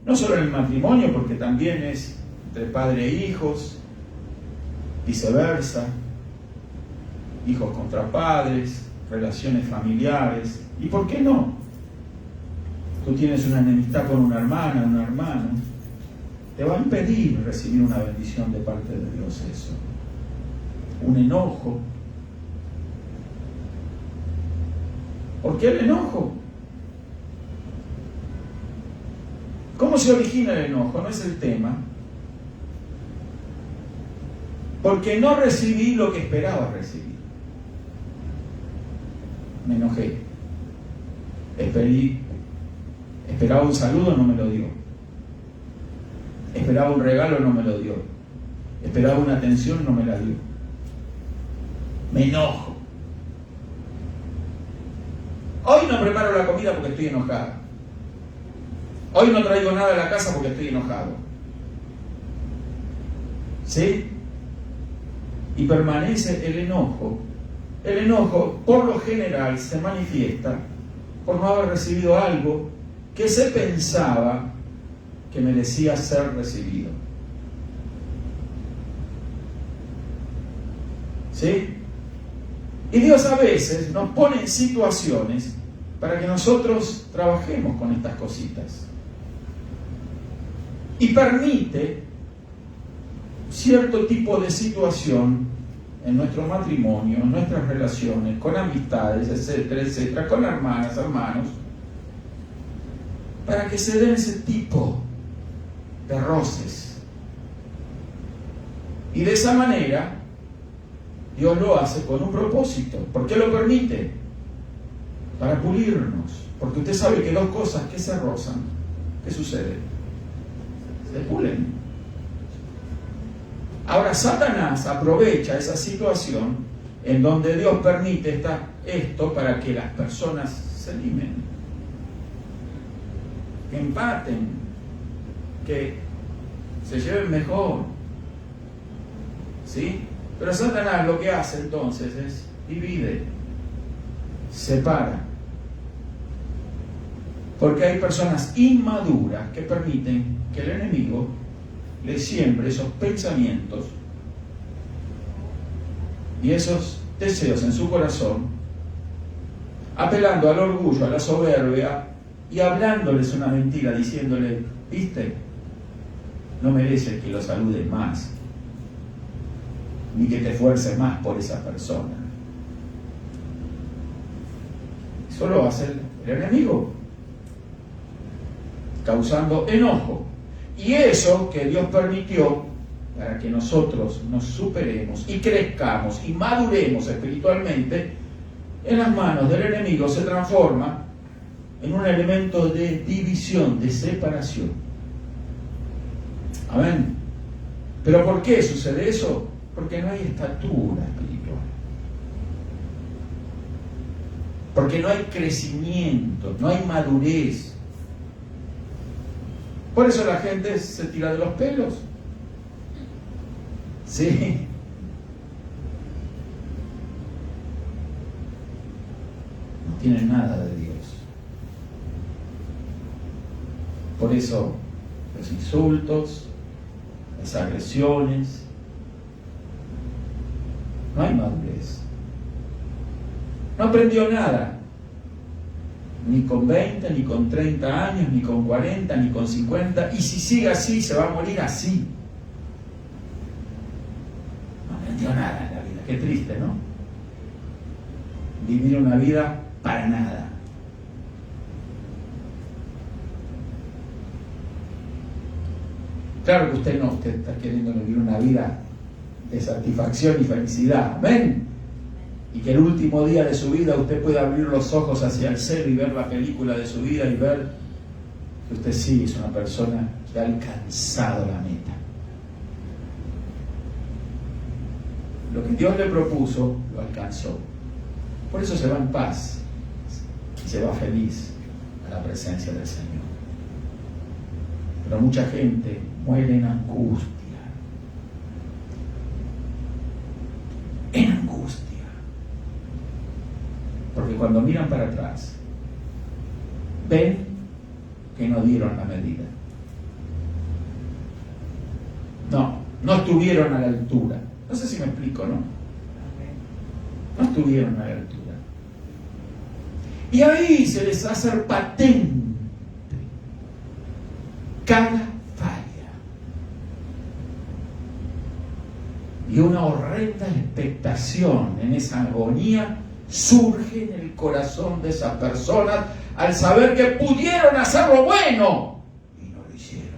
No solo en el matrimonio, porque también es entre padre e hijos, viceversa, hijos contra padres, relaciones familiares. ¿Y por qué no? Tú tienes una enemistad con una hermana, un hermano, te va a impedir recibir una bendición de parte de Dios eso. Un enojo. ¿Por qué el enojo? ¿Cómo se origina el enojo? No es el tema. Porque no recibí lo que esperaba recibir. Me enojé. Esperaba un saludo, no me lo dio. Esperaba un regalo, no me lo dio. Esperaba una atención, no me la dio. Me enojo. Hoy no preparo la comida porque estoy enojado. Hoy no traigo nada a la casa porque estoy enojado. ¿Sí? Y permanece el enojo. El enojo, por lo general, se manifiesta por no haber recibido algo que se pensaba que merecía ser recibido. ¿Sí? Y Dios a veces nos pone en situaciones para que nosotros trabajemos con estas cositas. Y permite cierto tipo de situación en nuestro matrimonio, en nuestras relaciones, con amistades, etcétera, etcétera, con hermanas, hermanos, para que se den ese tipo de roces. Y de esa manera, Dios lo hace con un propósito. ¿Por qué lo permite? Para pulirnos. Porque usted sabe que dos cosas que se rozan, ¿qué sucede? Se pulen. Ahora Satanás aprovecha esa situación en donde Dios permite esto para que las personas se limen, que empaten, que se lleven mejor. ¿Sí? Pero Satanás lo que hace entonces es divide, separa. Porque hay personas inmaduras que permiten que el enemigo le siembre esos pensamientos y esos deseos en su corazón, apelando al orgullo, a la soberbia y hablándoles una mentira, diciéndole, ¿viste? No mereces que lo saludes más, ni que te esfuerces más por esa persona. Eso lo hace el enemigo, causando enojo. Y eso que Dios permitió para que nosotros nos superemos y crezcamos y maduremos espiritualmente, en las manos del enemigo se transforma en un elemento de división, de separación. Amén. ¿Pero por qué sucede eso? Porque no hay estatura espiritual. Porque no hay crecimiento, no hay madurez. Por eso la gente se tira de los pelos. Sí. No tienen nada de Dios. Por eso los insultos, las agresiones, no hay madurez. No aprendió nada. Ni con 20, ni con 30 años, ni con 40, ni con 50. Y si sigue así, se va a morir así. No aprendió nada en la vida. Qué triste, ¿no? Vivir una vida para nada. Claro que usted está queriendo vivir una vida de satisfacción y felicidad. Amén. Y que el último día de su vida usted pueda abrir los ojos hacia el cielo y ver la película de su vida y ver que usted sí es una persona que ha alcanzado la meta. Lo que Dios le propuso, lo alcanzó. Por eso se va en paz y se va feliz a la presencia del Señor. Pero mucha gente muere en angustia. En angustia. Porque cuando miran para atrás, ven que no dieron la medida. No estuvieron a la altura. No sé si me explico, ¿no? No estuvieron a la altura. Y ahí se les hace patente cada falla. Y una horrenda expectación en esa agonía surge en el corazón de esas personas al saber que pudieron hacer lo bueno y no lo hicieron.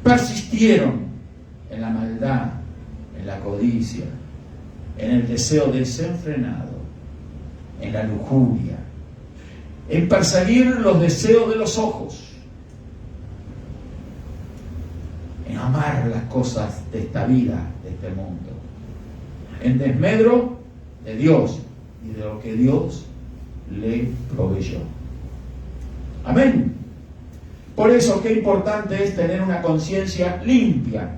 Persistieron en la maldad, en la codicia, en el deseo desenfrenado, en la lujuria, en perseguir los deseos de los ojos, en amar las cosas de esta vida, de este mundo, en desmedro de Dios y de lo que Dios le proveyó. Amén. Por eso qué importante es tener una conciencia limpia.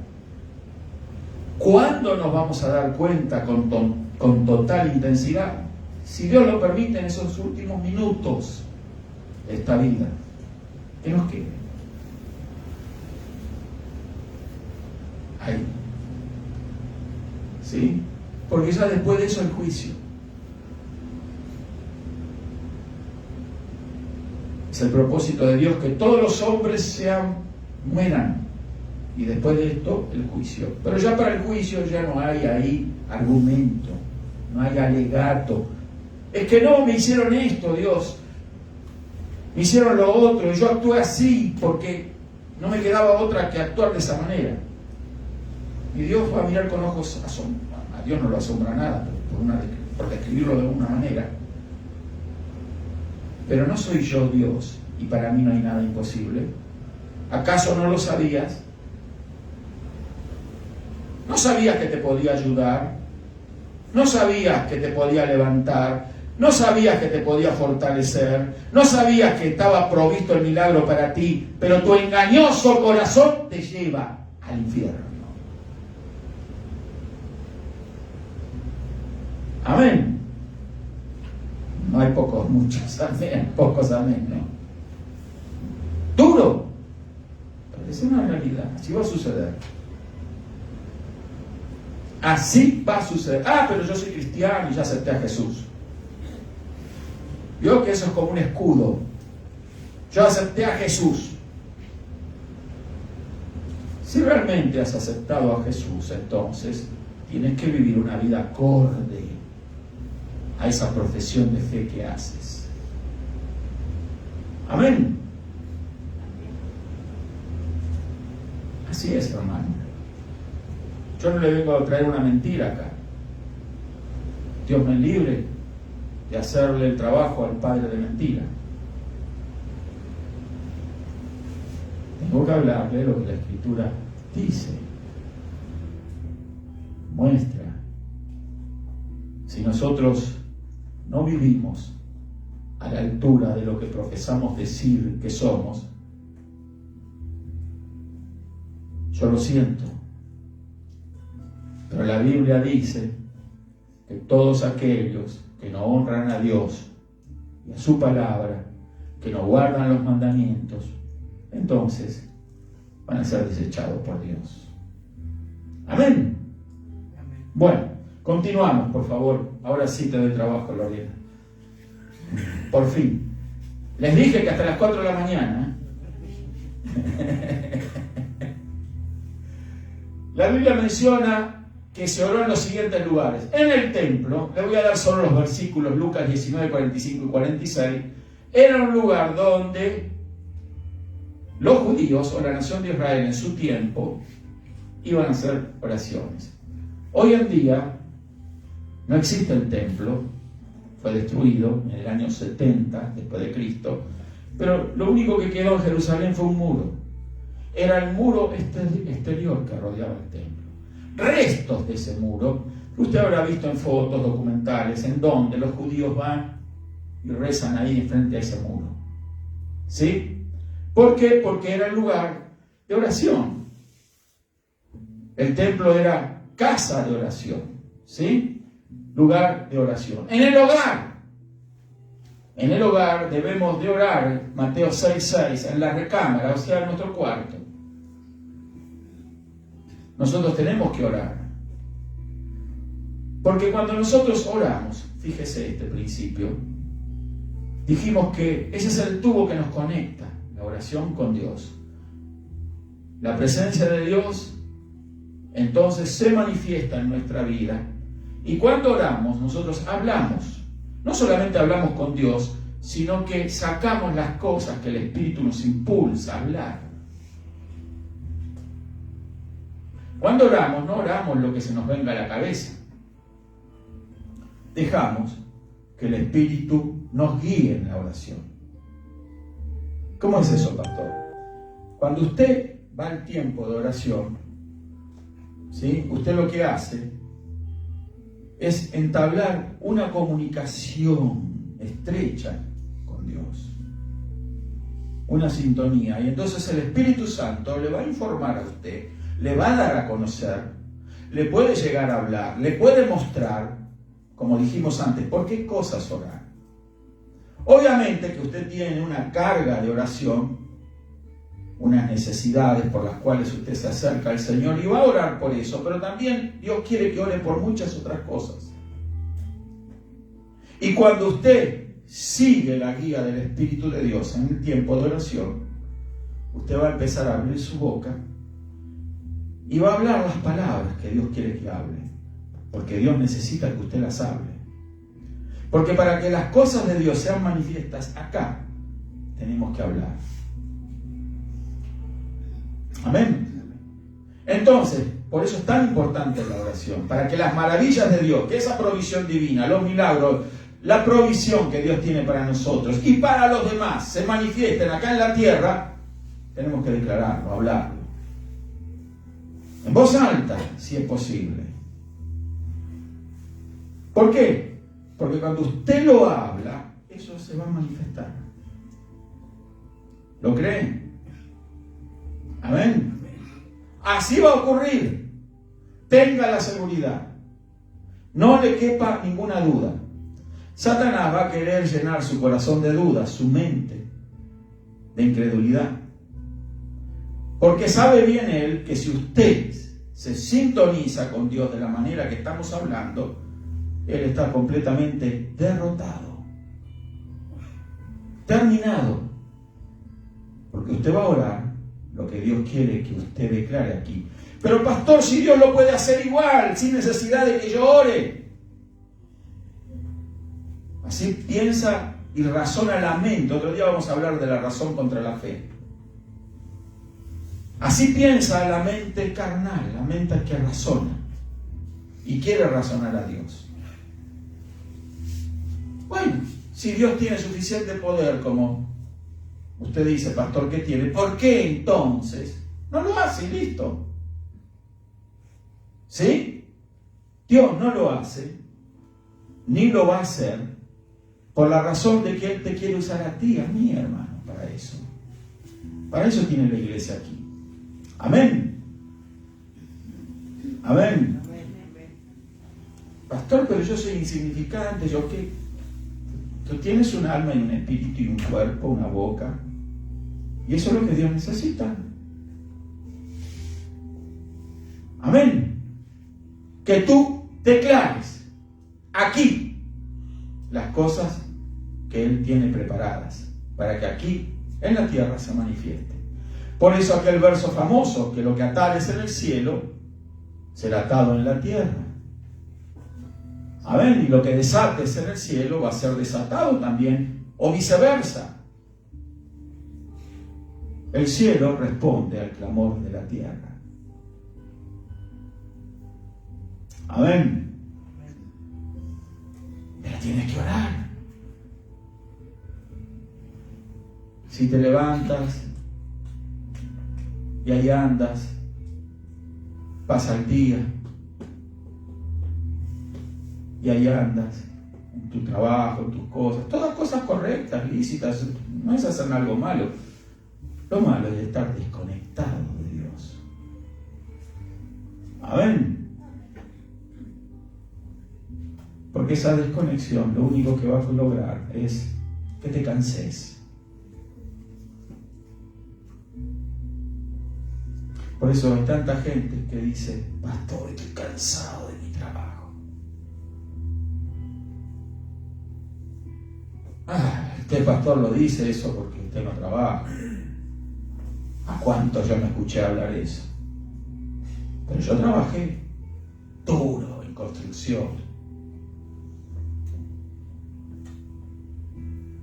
¿Cuándo nos vamos a dar cuenta con total intensidad? Si Dios lo permite, en esos últimos minutos de esta vida, ¿qué nos queda? Ahí. ¿Sí? Porque ya después de eso el juicio. Es el propósito de Dios que todos los hombres mueran. Y después de esto, el juicio. Pero ya para el juicio ya no hay ahí argumento, no hay alegato. Es que no, me hicieron esto, Dios. Me hicieron lo otro. Y yo actué así porque no me quedaba otra que actuar de esa manera. Y Dios va a mirar con ojos asombrados. A Dios no lo asombra nada por describirlo de alguna manera. Pero no soy yo Dios y para mí no hay nada imposible. ¿Acaso no lo sabías? ¿No sabías que te podía ayudar? ¿No sabías que te podía levantar? ¿No sabías que te podía fortalecer? ¿No sabías que estaba provisto el milagro para ti? Pero tu engañoso corazón te lleva al infierno. Amén. No hay muchos amén, pocos amén, ¿no? Duro, pero es una realidad, así va a suceder. Así va a suceder. Pero yo soy cristiano y ya acepté a Jesús. Yo que eso es como un escudo. Yo acepté a Jesús. Si realmente has aceptado a Jesús, entonces tienes que vivir una vida acorde a esa profesión de fe que haces. Amén. Así es, hermano. Yo no le vengo a traer una mentira acá. Dios me libre de hacerle el trabajo al padre de mentira. Tengo que hablarle lo que la Escritura dice, muestra. Si nosotros no vivimos a la altura de lo que profesamos decir que somos, yo lo siento, pero la Biblia dice que todos aquellos que no honran a Dios y a su palabra, que no guardan los mandamientos, entonces van a ser desechados por Dios. Amén. Bueno, Continuamos, por favor. Ahora sí te doy trabajo, Lorena. Por fin. Les dije que hasta las 4 de la mañana. La Biblia menciona que se oró en los siguientes lugares. En el templo, le voy a dar solo los versículos, Lucas 19, 45 y 46. Era un lugar donde los judíos o la nación de Israel en su tiempo iban a hacer oraciones. Hoy en día no existe el templo, fue destruido en el año 70 después de Cristo, pero lo único que quedó en Jerusalén fue un muro. Era el muro exterior que rodeaba el templo. Restos de ese muro, que usted habrá visto en fotos, documentales, en donde los judíos van y rezan ahí frente a ese muro. ¿Sí? ¿Por qué? Porque era el lugar de oración. El templo era casa de oración. ¿Sí? Lugar de oración. En el hogar debemos de orar, Mateo 6:6, en la recámara, o sea, en nuestro cuarto. Nosotros tenemos que orar. Porque cuando nosotros oramos, fíjese este principio, dijimos que ese es el tubo que nos conecta, la oración con Dios. La presencia de Dios entonces se manifiesta en nuestra vida. Y cuando oramos, nosotros hablamos. No solamente hablamos con Dios, sino que sacamos las cosas que el Espíritu nos impulsa a hablar. Cuando oramos, no oramos lo que se nos venga a la cabeza. Dejamos que el Espíritu nos guíe en la oración. ¿Cómo es eso, pastor? Cuando usted va al tiempo de oración, ¿sí? Usted lo que hace es entablar una comunicación estrecha con Dios. Una sintonía. Y entonces el Espíritu Santo le va a informar a usted, le va a dar a conocer, le puede llegar a hablar, le puede mostrar, como dijimos antes, por qué cosas orar. Obviamente que usted tiene una carga de oración, unas necesidades por las cuales usted se acerca al Señor y va a orar por eso, pero también Dios quiere que ore por muchas otras cosas. Y cuando usted sigue la guía del Espíritu de Dios en el tiempo de oración, usted va a empezar a abrir su boca y va a hablar las palabras que Dios quiere que hable, porque Dios necesita que usted las hable. Porque para que las cosas de Dios sean manifiestas acá, tenemos que hablar. Amén. Entonces, por eso es tan importante la oración, para que las maravillas de Dios, que esa provisión divina, los milagros, la provisión que Dios tiene para nosotros y para los demás se manifiesten acá en la tierra, tenemos que declararlo, hablarlo. En voz alta, si es posible. ¿Por qué? Porque cuando usted lo habla, eso se va a manifestar. ¿Lo creen? Amén. Así va a ocurrir. Tenga la seguridad. No le quepa ninguna duda. Satanás va a querer llenar su corazón de dudas, su mente de incredulidad. Porque sabe bien él que si usted se sintoniza con Dios de la manera que estamos hablando, él está completamente derrotado, terminado. Porque usted va a orar lo que Dios quiere que usted declare aquí. Pero pastor, si Dios lo puede hacer igual, sin necesidad de que yo ore. Así piensa y razona la mente. Otro día vamos a hablar de la razón contra la fe. Así piensa la mente carnal, la mente que razona y quiere razonar a Dios. Bueno, si Dios tiene suficiente poder, como usted dice, pastor, ¿qué tiene? ¿Por qué entonces no lo hace y listo? ¿Sí? Dios no lo hace, ni lo va a hacer, por la razón de que Él te quiere usar a ti, a mí, hermano, para eso. Para eso tiene la iglesia aquí. Amén. Amén. Pastor, pero yo soy insignificante, ¿yo qué? Tú tienes un alma y un espíritu y un cuerpo, una boca. Y eso es lo que Dios necesita. Amén. Que tú declares aquí las cosas que Él tiene preparadas para que aquí en la tierra se manifieste. Por eso aquel verso famoso, que lo que atares en el cielo será atado en la tierra. Amén. Y lo que desates en el cielo va a ser desatado también, o viceversa. El cielo responde al clamor de la tierra. Amén. Pero tienes que orar. Si te levantas y ahí andas, pasa el día y ahí andas en tu trabajo, en tus cosas, todas cosas correctas, lícitas, no es hacer algo malo. Lo malo es estar desconectado de Dios. Amén. Porque esa desconexión lo único que va a lograr es que te canses. Por eso hay tanta gente que dice: pastor, estoy cansado de mi trabajo. Este pastor lo dice eso porque usted no trabaja. ¿A cuánto yo me escuché hablar eso? Pero yo trabajé duro en construcción.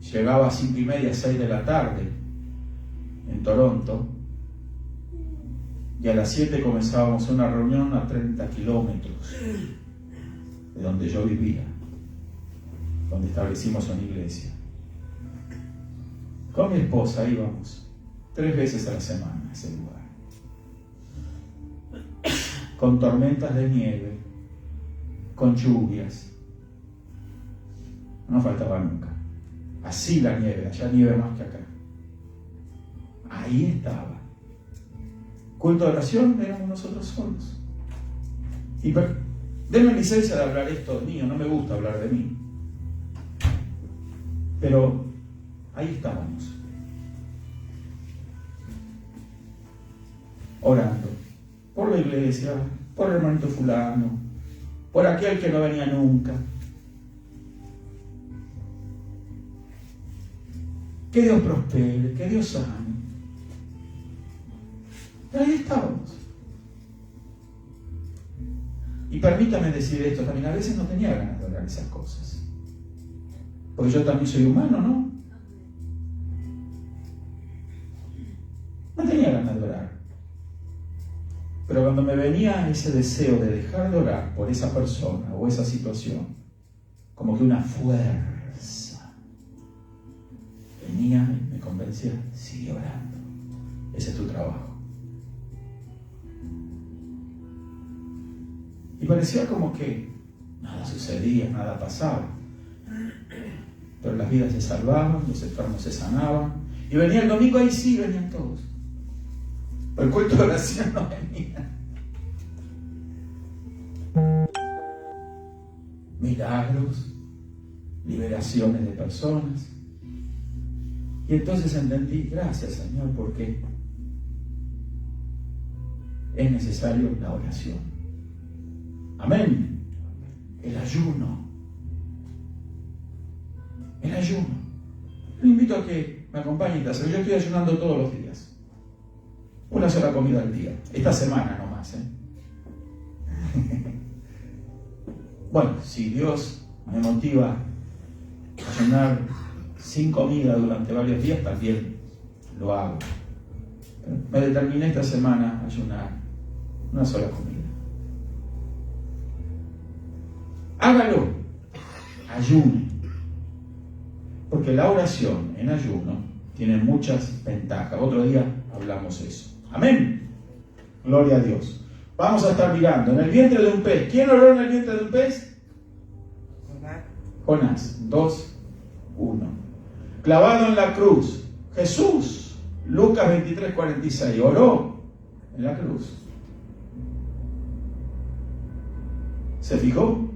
Llegaba a 5:30, 6 de la tarde en Toronto. Y a las 7 comenzábamos una reunión a 30 kilómetros de donde yo vivía, donde establecimos una iglesia. Con mi esposa íbamos 3 veces a la semana a ese lugar. Con tormentas de nieve, con lluvias. No faltaba nunca. Así la nieve, allá nieve más que acá. Ahí estaba. Culto de oración, éramos nosotros solos. Y denme licencia de hablar esto mío, no me gusta hablar de mí. Pero ahí estábamos. Orando. Por la iglesia, por el hermanito fulano, por aquel que no venía nunca. Que Dios prospere, que Dios sane. Pero ahí estábamos. Y permítame decir esto también, a veces no tenía ganas de hablar esas cosas. Porque yo también soy humano, ¿no? No tenía ganas de orar. Pero cuando me venía ese deseo de dejar de orar por esa persona o esa situación, como que una fuerza venía y me convencía: sigue orando, ese es tu trabajo. Y parecía como que nada sucedía, nada pasaba. Pero las vidas se salvaban, los enfermos se sanaban. Y venía el domingo, ahí sí venían todos. Pero el culto de oración no venía. Milagros, liberaciones de personas. Y entonces entendí: gracias, Señor, porque es necesario la oración. Amén. El ayuno. El ayuno. Le invito a que me acompañe en hacerlo. Yo estoy ayunando todos los días. Una sola comida al día. Esta semana nomás, Bueno, si Dios me motiva a ayunar 5 comidas durante varios días, también lo hago. Me determiné esta semana a ayunar una sola comida. Hágalo, ayune, porque la oración en ayuno tiene muchas ventajas. Otro día hablamos eso. Amén. Gloria a Dios. Vamos a estar mirando en el vientre de un pez. ¿Quién oró en el vientre de un pez? Jonás. 2:1. Clavado en la cruz. Jesús. Lucas 23:46. Oró en la cruz. ¿Se fijó?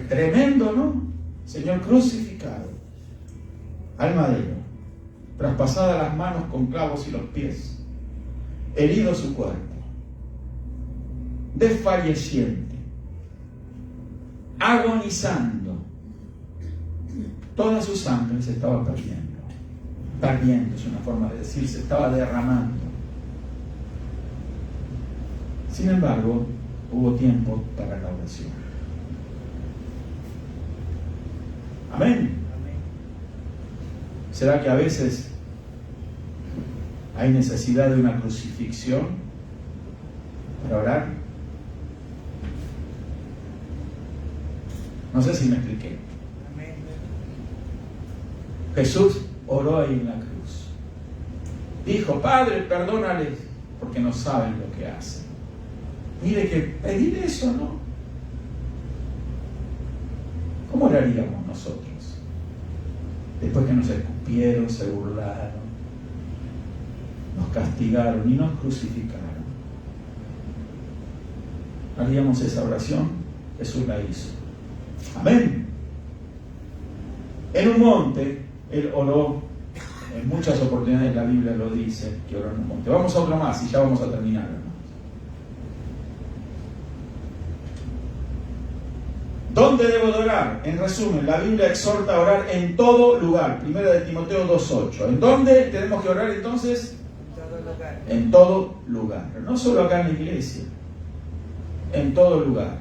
Tremendo, ¿no? Señor crucificado al madero, traspasadas las manos con clavos y los pies, herido su cuerpo. desfalleciente, agonizando. Toda su sangre se estaba perdiendo. Perdiendo es una forma de decir, se estaba derramando. Sin embargo, hubo tiempo para la oración. Amén. ¿Será que a veces hay necesidad de una crucifixión para orar? No sé si me expliqué. Jesús oró ahí en la cruz. Dijo, Padre, perdónales porque no saben lo que hacen. Mire que pedir eso, ¿no? ¿Cómo oraríamos nosotros? Después que nos escupieron, se burlaron, nos castigaron y nos crucificaron. ¿Haríamos esa oración? Jesús la hizo. Amén. En un monte, Él oró, en muchas oportunidades la Biblia lo dice, que oró en un monte. Vamos a otro más y ya vamos a terminar, hermanos. ¿Dónde debo de orar? En resumen, la Biblia exhorta a orar en todo lugar. Primera de Timoteo 2:8. ¿En dónde tenemos que orar entonces? En todo lugar. En todo lugar. No solo acá en la iglesia. En todo lugar.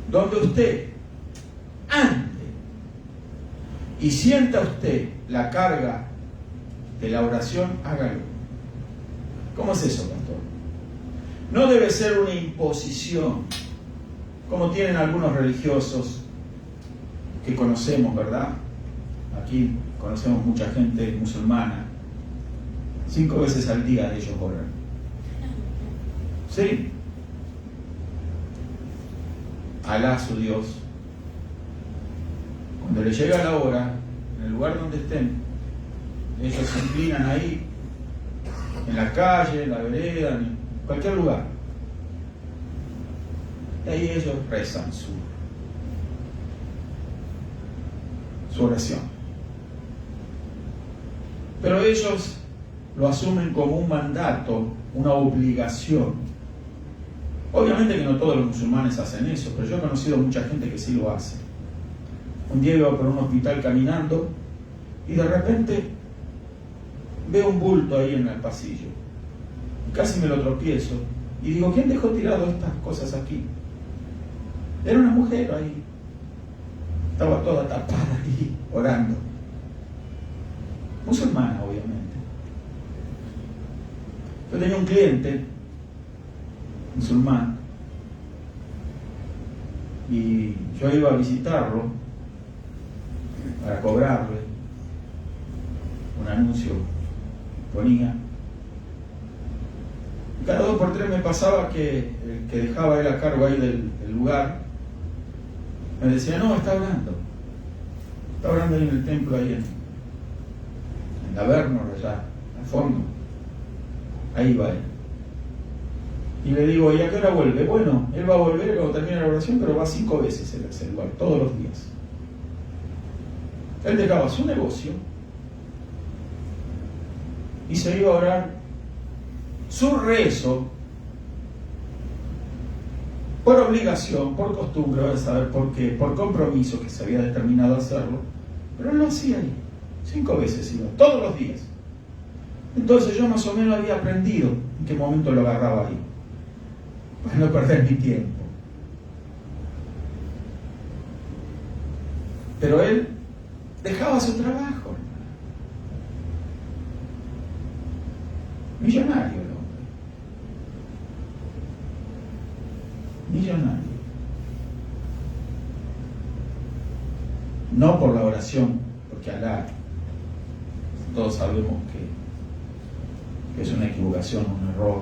Donde usted ande y sienta usted la carga de la oración, hágalo. ¿Cómo es eso, pastor? No debe ser una imposición, como tienen algunos religiosos que conocemos, ¿verdad? Aquí conocemos mucha gente musulmana. 5 veces al día ellos oran. ¿Sí? Alá, su Dios. Cuando les llega la hora, en el lugar donde estén, ellos se inclinan ahí, en la calle, en la vereda, en cualquier lugar. Y ahí ellos rezan su oración. Pero ellos lo asumen como un mandato, una obligación. Obviamente que no todos los musulmanes hacen eso, pero yo he conocido mucha gente que sí lo hace. Un día iba por un hospital caminando y de repente veo un bulto ahí en el pasillo. Y casi me lo tropiezo. Y digo, ¿quién dejó tirado estas cosas aquí? Era una mujer ahí. Estaba toda tapada ahí, orando. Musulmana, obviamente. Yo tenía un cliente musulmán y yo iba a visitarlo para cobrarle un anuncio ponía, y cada 2 por 3 me pasaba que el que dejaba él a cargo ahí del lugar me decía, no, está orando ahí en el templo, ahí en la Bernor, allá al fondo, ahí va él. Y le digo, ¿y a qué hora vuelve? Bueno, él va a volver cuando termine la oración, pero va 5 veces a ese lugar, todos los días. Él dejaba su negocio y se iba a orar su rezo por obligación, por costumbre, vas a saber por qué, por compromiso que se había determinado hacerlo, pero él lo hacía ahí, 5 veces iba, todos los días. Entonces yo más o menos había aprendido en qué momento lo agarraba ahí, para no perder mi tiempo. Pero él dejaba su trabajo. Millonario el hombre. Millonario. No por la oración, porque Alá, todos sabemos que es una equivocación, un error.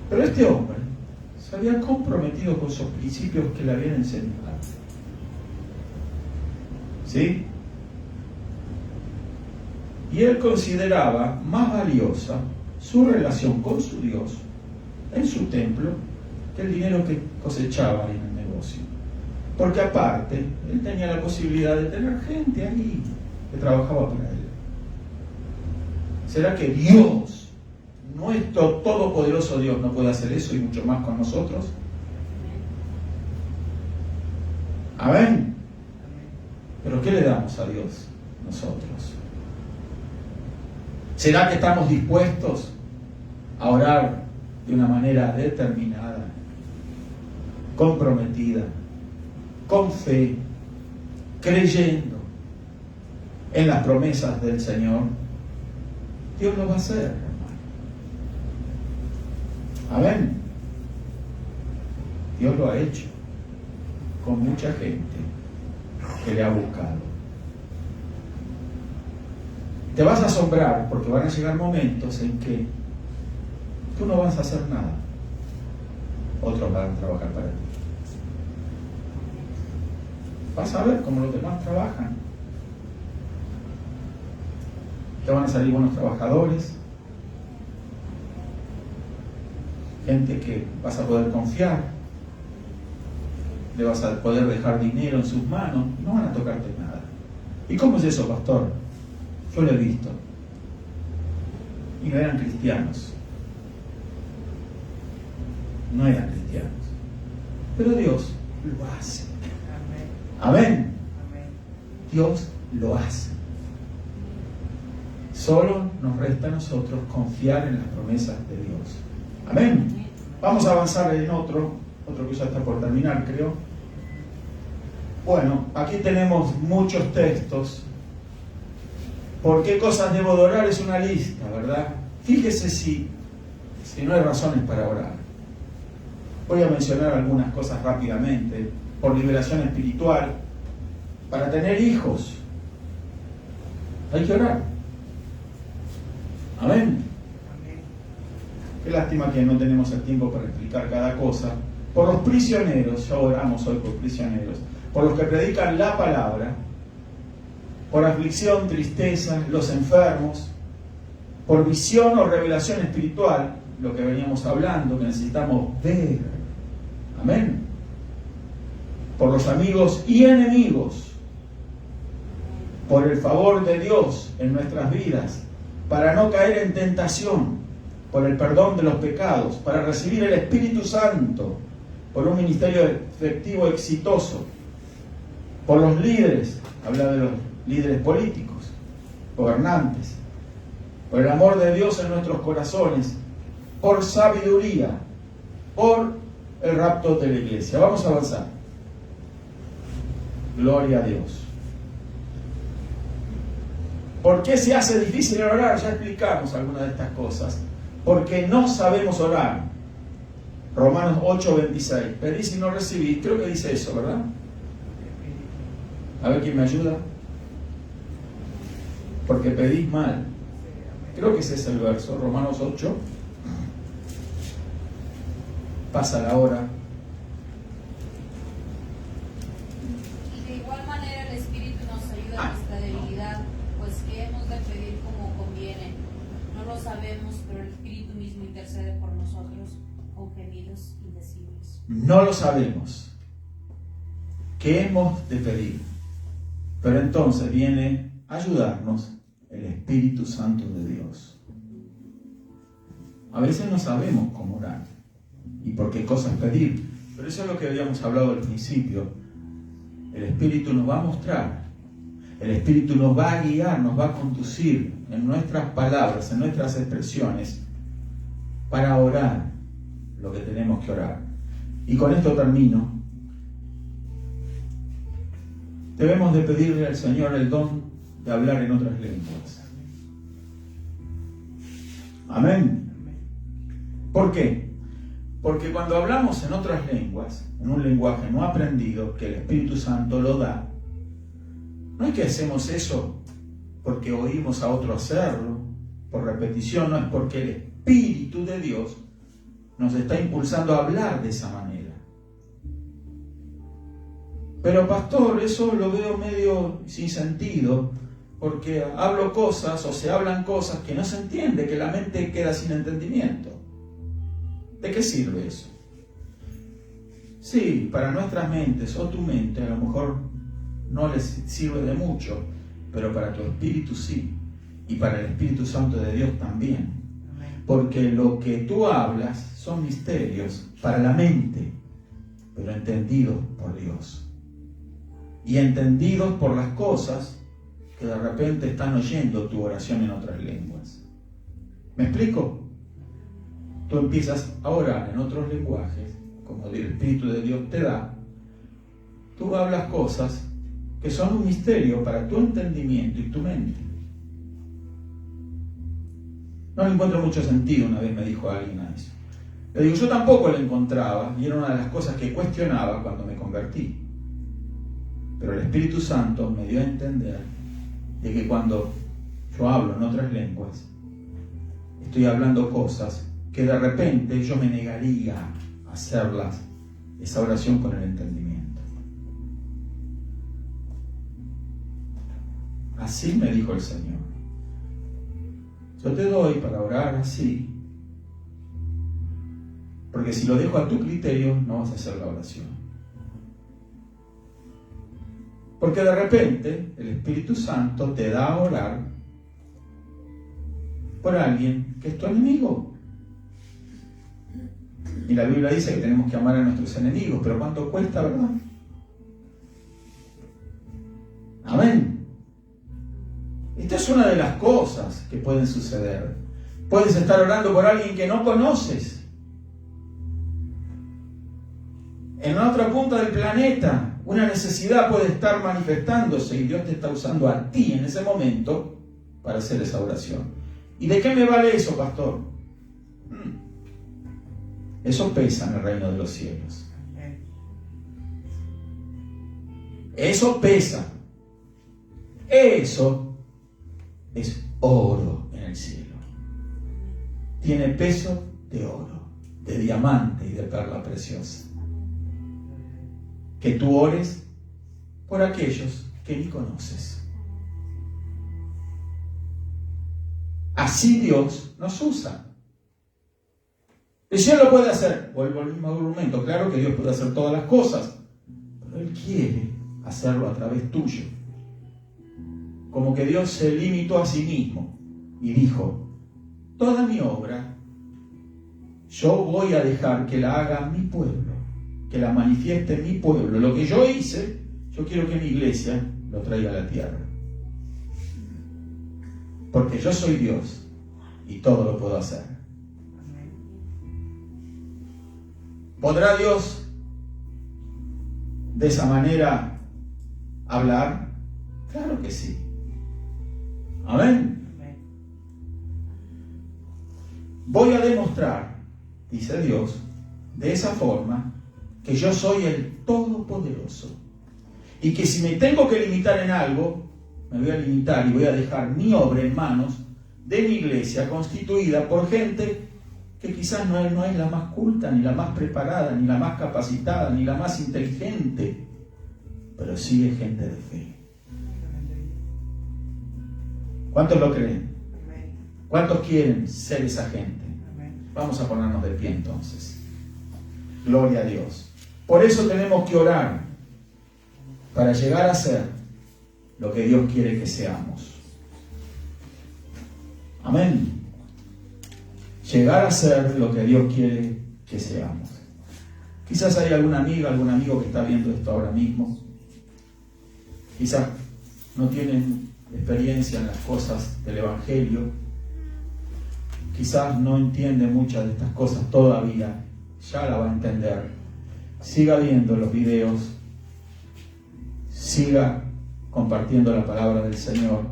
Pero este hombre se había comprometido con esos principios que le habían enseñado. ¿Sí? Y él consideraba más valiosa su relación con su Dios en su templo que el dinero que cosechaba en el negocio. Porque aparte, él tenía la posibilidad de tener gente ahí que trabajaba para él. ¿Será que Dios nuestro todopoderoso Dios no puede hacer eso y mucho más con nosotros? Amén. ¿Pero qué le damos a Dios nosotros? ¿Será que estamos dispuestos a orar de una manera determinada, comprometida, con fe, creyendo en las promesas del Señor? Dios lo va a hacer, hermano. Amén. Dios lo ha hecho con mucha gente que le ha buscado. Te vas a asombrar porque van a llegar momentos en que tú no vas a hacer nada. Otros van a trabajar para ti. Vas a ver cómo los demás trabajan. Te van a salir buenos trabajadores, gente que vas a poder confiar, le vas a poder dejar dinero en sus manos, no van a tocarte nada. ¿Y cómo es eso, pastor? Yo lo he visto. Y no eran cristianos. No eran cristianos. Pero Dios lo hace. Amén. Dios lo hace. Solo nos resta a nosotros confiar en las promesas de Dios. Amén. Vamos a avanzar en otro que ya está por terminar, creo. Bueno, aquí tenemos muchos textos. ¿Por qué cosas debo de orar? Es una lista, ¿verdad? Fíjese si no hay razones para orar. Voy a mencionar algunas cosas rápidamente. Por liberación espiritual, para tener hijos, hay que orar. Amén. Qué lástima que no tenemos el tiempo para explicar cada cosa. Por los prisioneros, ya oramos hoy por prisioneros, por los que predican la palabra, por aflicción, tristeza, los enfermos, por visión o revelación espiritual, lo que veníamos hablando, que necesitamos ver. Amén. Por los amigos y enemigos, por el favor de Dios en nuestras vidas, para no caer en tentación, por el perdón de los pecados, para recibir el Espíritu Santo, por un ministerio efectivo, exitoso, por los líderes, habla de los líderes políticos, gobernantes, por el amor de Dios en nuestros corazones, por sabiduría, por el rapto de la iglesia. Vamos a avanzar. Gloria a Dios. ¿Por qué se hace difícil orar? Ya explicamos algunas de estas cosas. Porque no sabemos orar. Romanos 8:26. Pedís y no recibís. Creo que dice eso, ¿verdad? A ver quién me ayuda. Porque pedís mal. Creo que ese es el verso. Romanos 8. Pasa la hora. Sabemos, pero el Espíritu mismo intercede por nosotros con gemidos indecibles. No lo sabemos. ¿Qué hemos de pedir? Pero entonces viene a ayudarnos el Espíritu Santo de Dios. A veces no sabemos cómo orar y por qué cosas pedir, pero eso es lo que habíamos hablado al principio. El Espíritu nos va a mostrar. El Espíritu nos va a guiar, nos va a conducir en nuestras palabras, en nuestras expresiones, para orar lo que tenemos que orar. Y con esto termino. Debemos de pedirle al Señor el don de hablar en otras lenguas. Amén. ¿Por qué? Porque cuando hablamos en otras lenguas, en un lenguaje no aprendido, que el Espíritu Santo lo da, no es que hacemos eso porque oímos a otro hacerlo, por repetición, no es porque el Espíritu de Dios nos está impulsando a hablar de esa manera. Pero pastor, eso lo veo medio sin sentido, porque hablo cosas o se hablan cosas que no se entiende, que la mente queda sin entendimiento. ¿De qué sirve eso? Sí, para nuestras mentes o tu mente a lo mejor no les sirve de mucho, pero para tu espíritu sí, y para el Espíritu Santo de Dios también. Porque lo que tú hablas son misterios para la mente, pero entendidos por Dios. Y entendidos por las cosas que de repente están oyendo tu oración en otras lenguas. ¿Me explico? Tú empiezas a orar en otros lenguajes, como el Espíritu de Dios te da. Tú hablas cosas que son un misterio para tu entendimiento y tu mente. No le encuentro mucho sentido, una vez me dijo alguien a eso. Le digo, yo tampoco lo encontraba, y era una de las cosas que cuestionaba cuando me convertí. Pero el Espíritu Santo me dio a entender de que cuando yo hablo en otras lenguas, estoy hablando cosas que de repente yo me negaría a hacerlas, esa oración con el entendimiento. Así me dijo el Señor. Yo te doy para orar así, porque si lo dejo a tu criterio, no vas a hacer la oración. Porque de repente el Espíritu Santo te da a orar por alguien que es tu enemigo. Y la Biblia dice que tenemos que amar a nuestros enemigos, pero ¿cuánto cuesta, verdad? Amén. Esta es una de las cosas que pueden suceder. Puedes estar orando por alguien que no conoces, en la otra punta del planeta. Una necesidad puede estar manifestándose y Dios te está usando a ti en ese momento para hacer esa oración. ¿Y de qué me vale eso, pastor? Eso pesa en el reino de los cielos. Eso pesa. Eso es oro en el cielo. Tiene peso de oro, de diamante y de perla preciosa. Que tú ores por aquellos que ni conoces. Así Dios nos usa. Y si Él lo puede hacer, vuelvo al mismo argumento, claro que Dios puede hacer todas las cosas, pero Él quiere hacerlo a través tuyo. Como que Dios se limitó a sí mismo y dijo, toda mi obra yo voy a dejar que la haga mi pueblo, que la manifieste mi pueblo. Lo que yo hice, yo quiero que mi iglesia lo traiga a la tierra. Porque yo soy Dios y todo lo puedo hacer. ¿Podrá Dios de esa manera hablar? Claro que sí. Amén. Voy a demostrar, dice Dios, de esa forma, que yo soy el Todopoderoso. Y que si me tengo que limitar en algo, me voy a limitar y voy a dejar mi obra en manos de mi iglesia, constituida por gente que quizás no es la más culta, ni la más preparada, ni la más capacitada, ni la más inteligente, pero sí es gente de fe. ¿Cuántos lo creen? ¿Cuántos quieren ser esa gente? Vamos a ponernos de pie entonces. Gloria a Dios. Por eso tenemos que orar para llegar a ser lo que Dios quiere que seamos. Amén. Llegar a ser lo que Dios quiere que seamos. Quizás hay alguna amiga, algún amigo que está viendo esto ahora mismo. Quizás no tienen experiencia en las cosas del Evangelio. Quizás no entiende muchas de estas cosas todavía. Ya la va a entender. Siga viendo los videos. Siga compartiendo la palabra del Señor.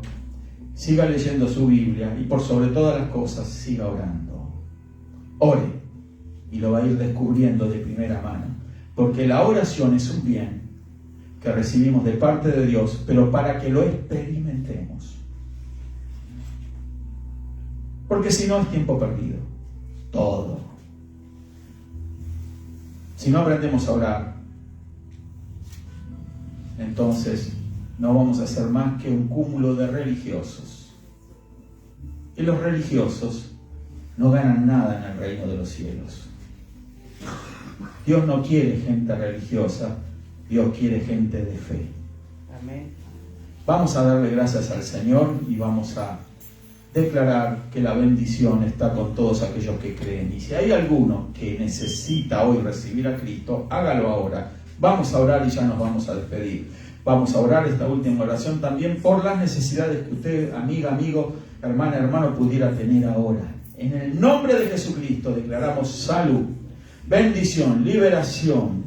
Siga leyendo su Biblia. Y por sobre todas las cosas, siga orando. Ore. Y lo va a ir descubriendo de primera mano. Porque la oración es un bien que recibimos de parte de Dios, pero para que lo experimentemos. Porque si no es tiempo perdido. Todo. Si no aprendemos a orar, entonces no vamos a ser más que un cúmulo de religiosos. Y los religiosos no ganan nada en el reino de los cielos. Dios no quiere gente religiosa, Dios quiere gente de fe. Amén. Vamos a darle gracias al Señor y vamos a declarar que la bendición está con todos aquellos que creen. Y si hay alguno que necesita hoy recibir a Cristo, hágalo ahora. Vamos a orar y ya nos vamos a despedir. Vamos a orar esta última oración también por las necesidades que usted, amiga, amigo, hermana, hermano, pudiera tener ahora. En el nombre de Jesucristo declaramos salud, bendición, liberación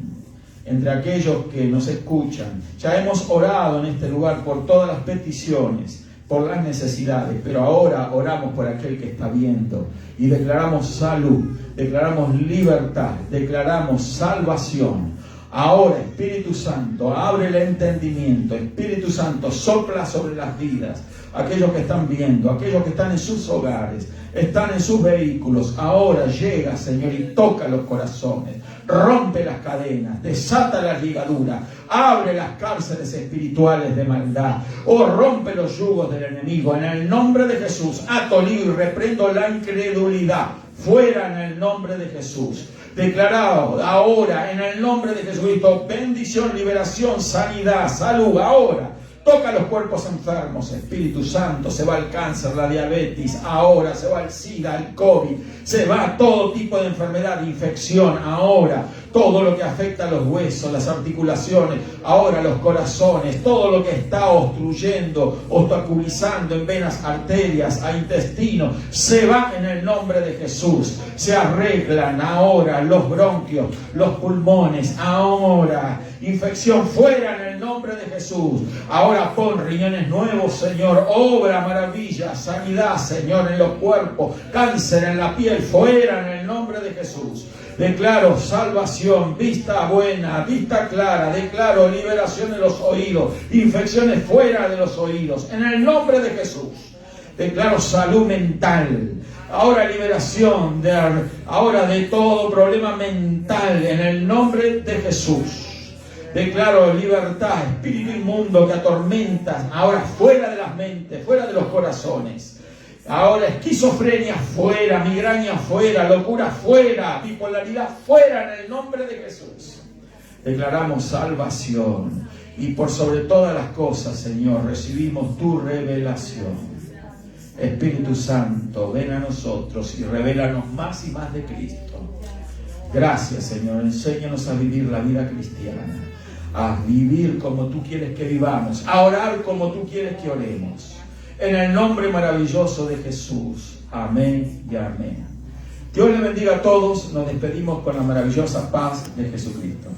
entre aquellos que nos escuchan. Ya hemos orado en este lugar por todas las peticiones, por las necesidades, pero ahora oramos por aquel que está viendo y declaramos salud, declaramos libertad, declaramos salvación. Ahora, Espíritu Santo, abre el entendimiento. Espíritu Santo, sopla sobre las vidas. Aquellos que están viendo, aquellos que están en sus hogares, están en sus vehículos. Ahora llega, Señor, y toca los corazones. Rompe las cadenas, desata las ligaduras, abre las cárceles espirituales de maldad. Oh, rompe los yugos del enemigo. En el nombre de Jesús, ato, ligo y reprendo la incredulidad. Fuera en el nombre de Jesús. Declarado ahora en el nombre de Jesucristo, bendición, liberación, sanidad, salud. Ahora toca los cuerpos enfermos, Espíritu Santo. Se va el cáncer, la diabetes, ahora se va el SIDA, el COVID, se va todo tipo de enfermedad, infección. Ahora todo lo que afecta a los huesos, las articulaciones, ahora los corazones, todo lo que está obstruyendo, obstaculizando en venas, arterias, a intestino, se va en el nombre de Jesús. Se arreglan ahora los bronquios, los pulmones, ahora infección fuera en el nombre de Jesús. Ahora pon riñones nuevos, Señor, obra maravilla, sanidad, Señor, en los cuerpos, cáncer en la piel, fuera en el nombre de Jesús. Declaro salvación, vista buena, vista clara. Declaro liberación en los oídos, infecciones fuera de los oídos, en el nombre de Jesús. Declaro salud mental. Ahora liberación de todo problema mental, en el nombre de Jesús. Declaro libertad, espíritu inmundo que atormenta, ahora fuera de las mentes, fuera de los corazones. Ahora esquizofrenia fuera, migraña fuera, locura fuera, bipolaridad fuera en el nombre de Jesús. Declaramos salvación y por sobre todas las cosas, Señor, recibimos tu revelación. Espíritu Santo, ven a nosotros y revélanos más y más de Cristo. Gracias, Señor, enséñanos a vivir la vida cristiana, a vivir como tú quieres que vivamos, a orar como tú quieres que oremos. En el nombre maravilloso de Jesús. Amén y amén. Dios le bendiga a todos. Nos despedimos con la maravillosa paz de Jesucristo.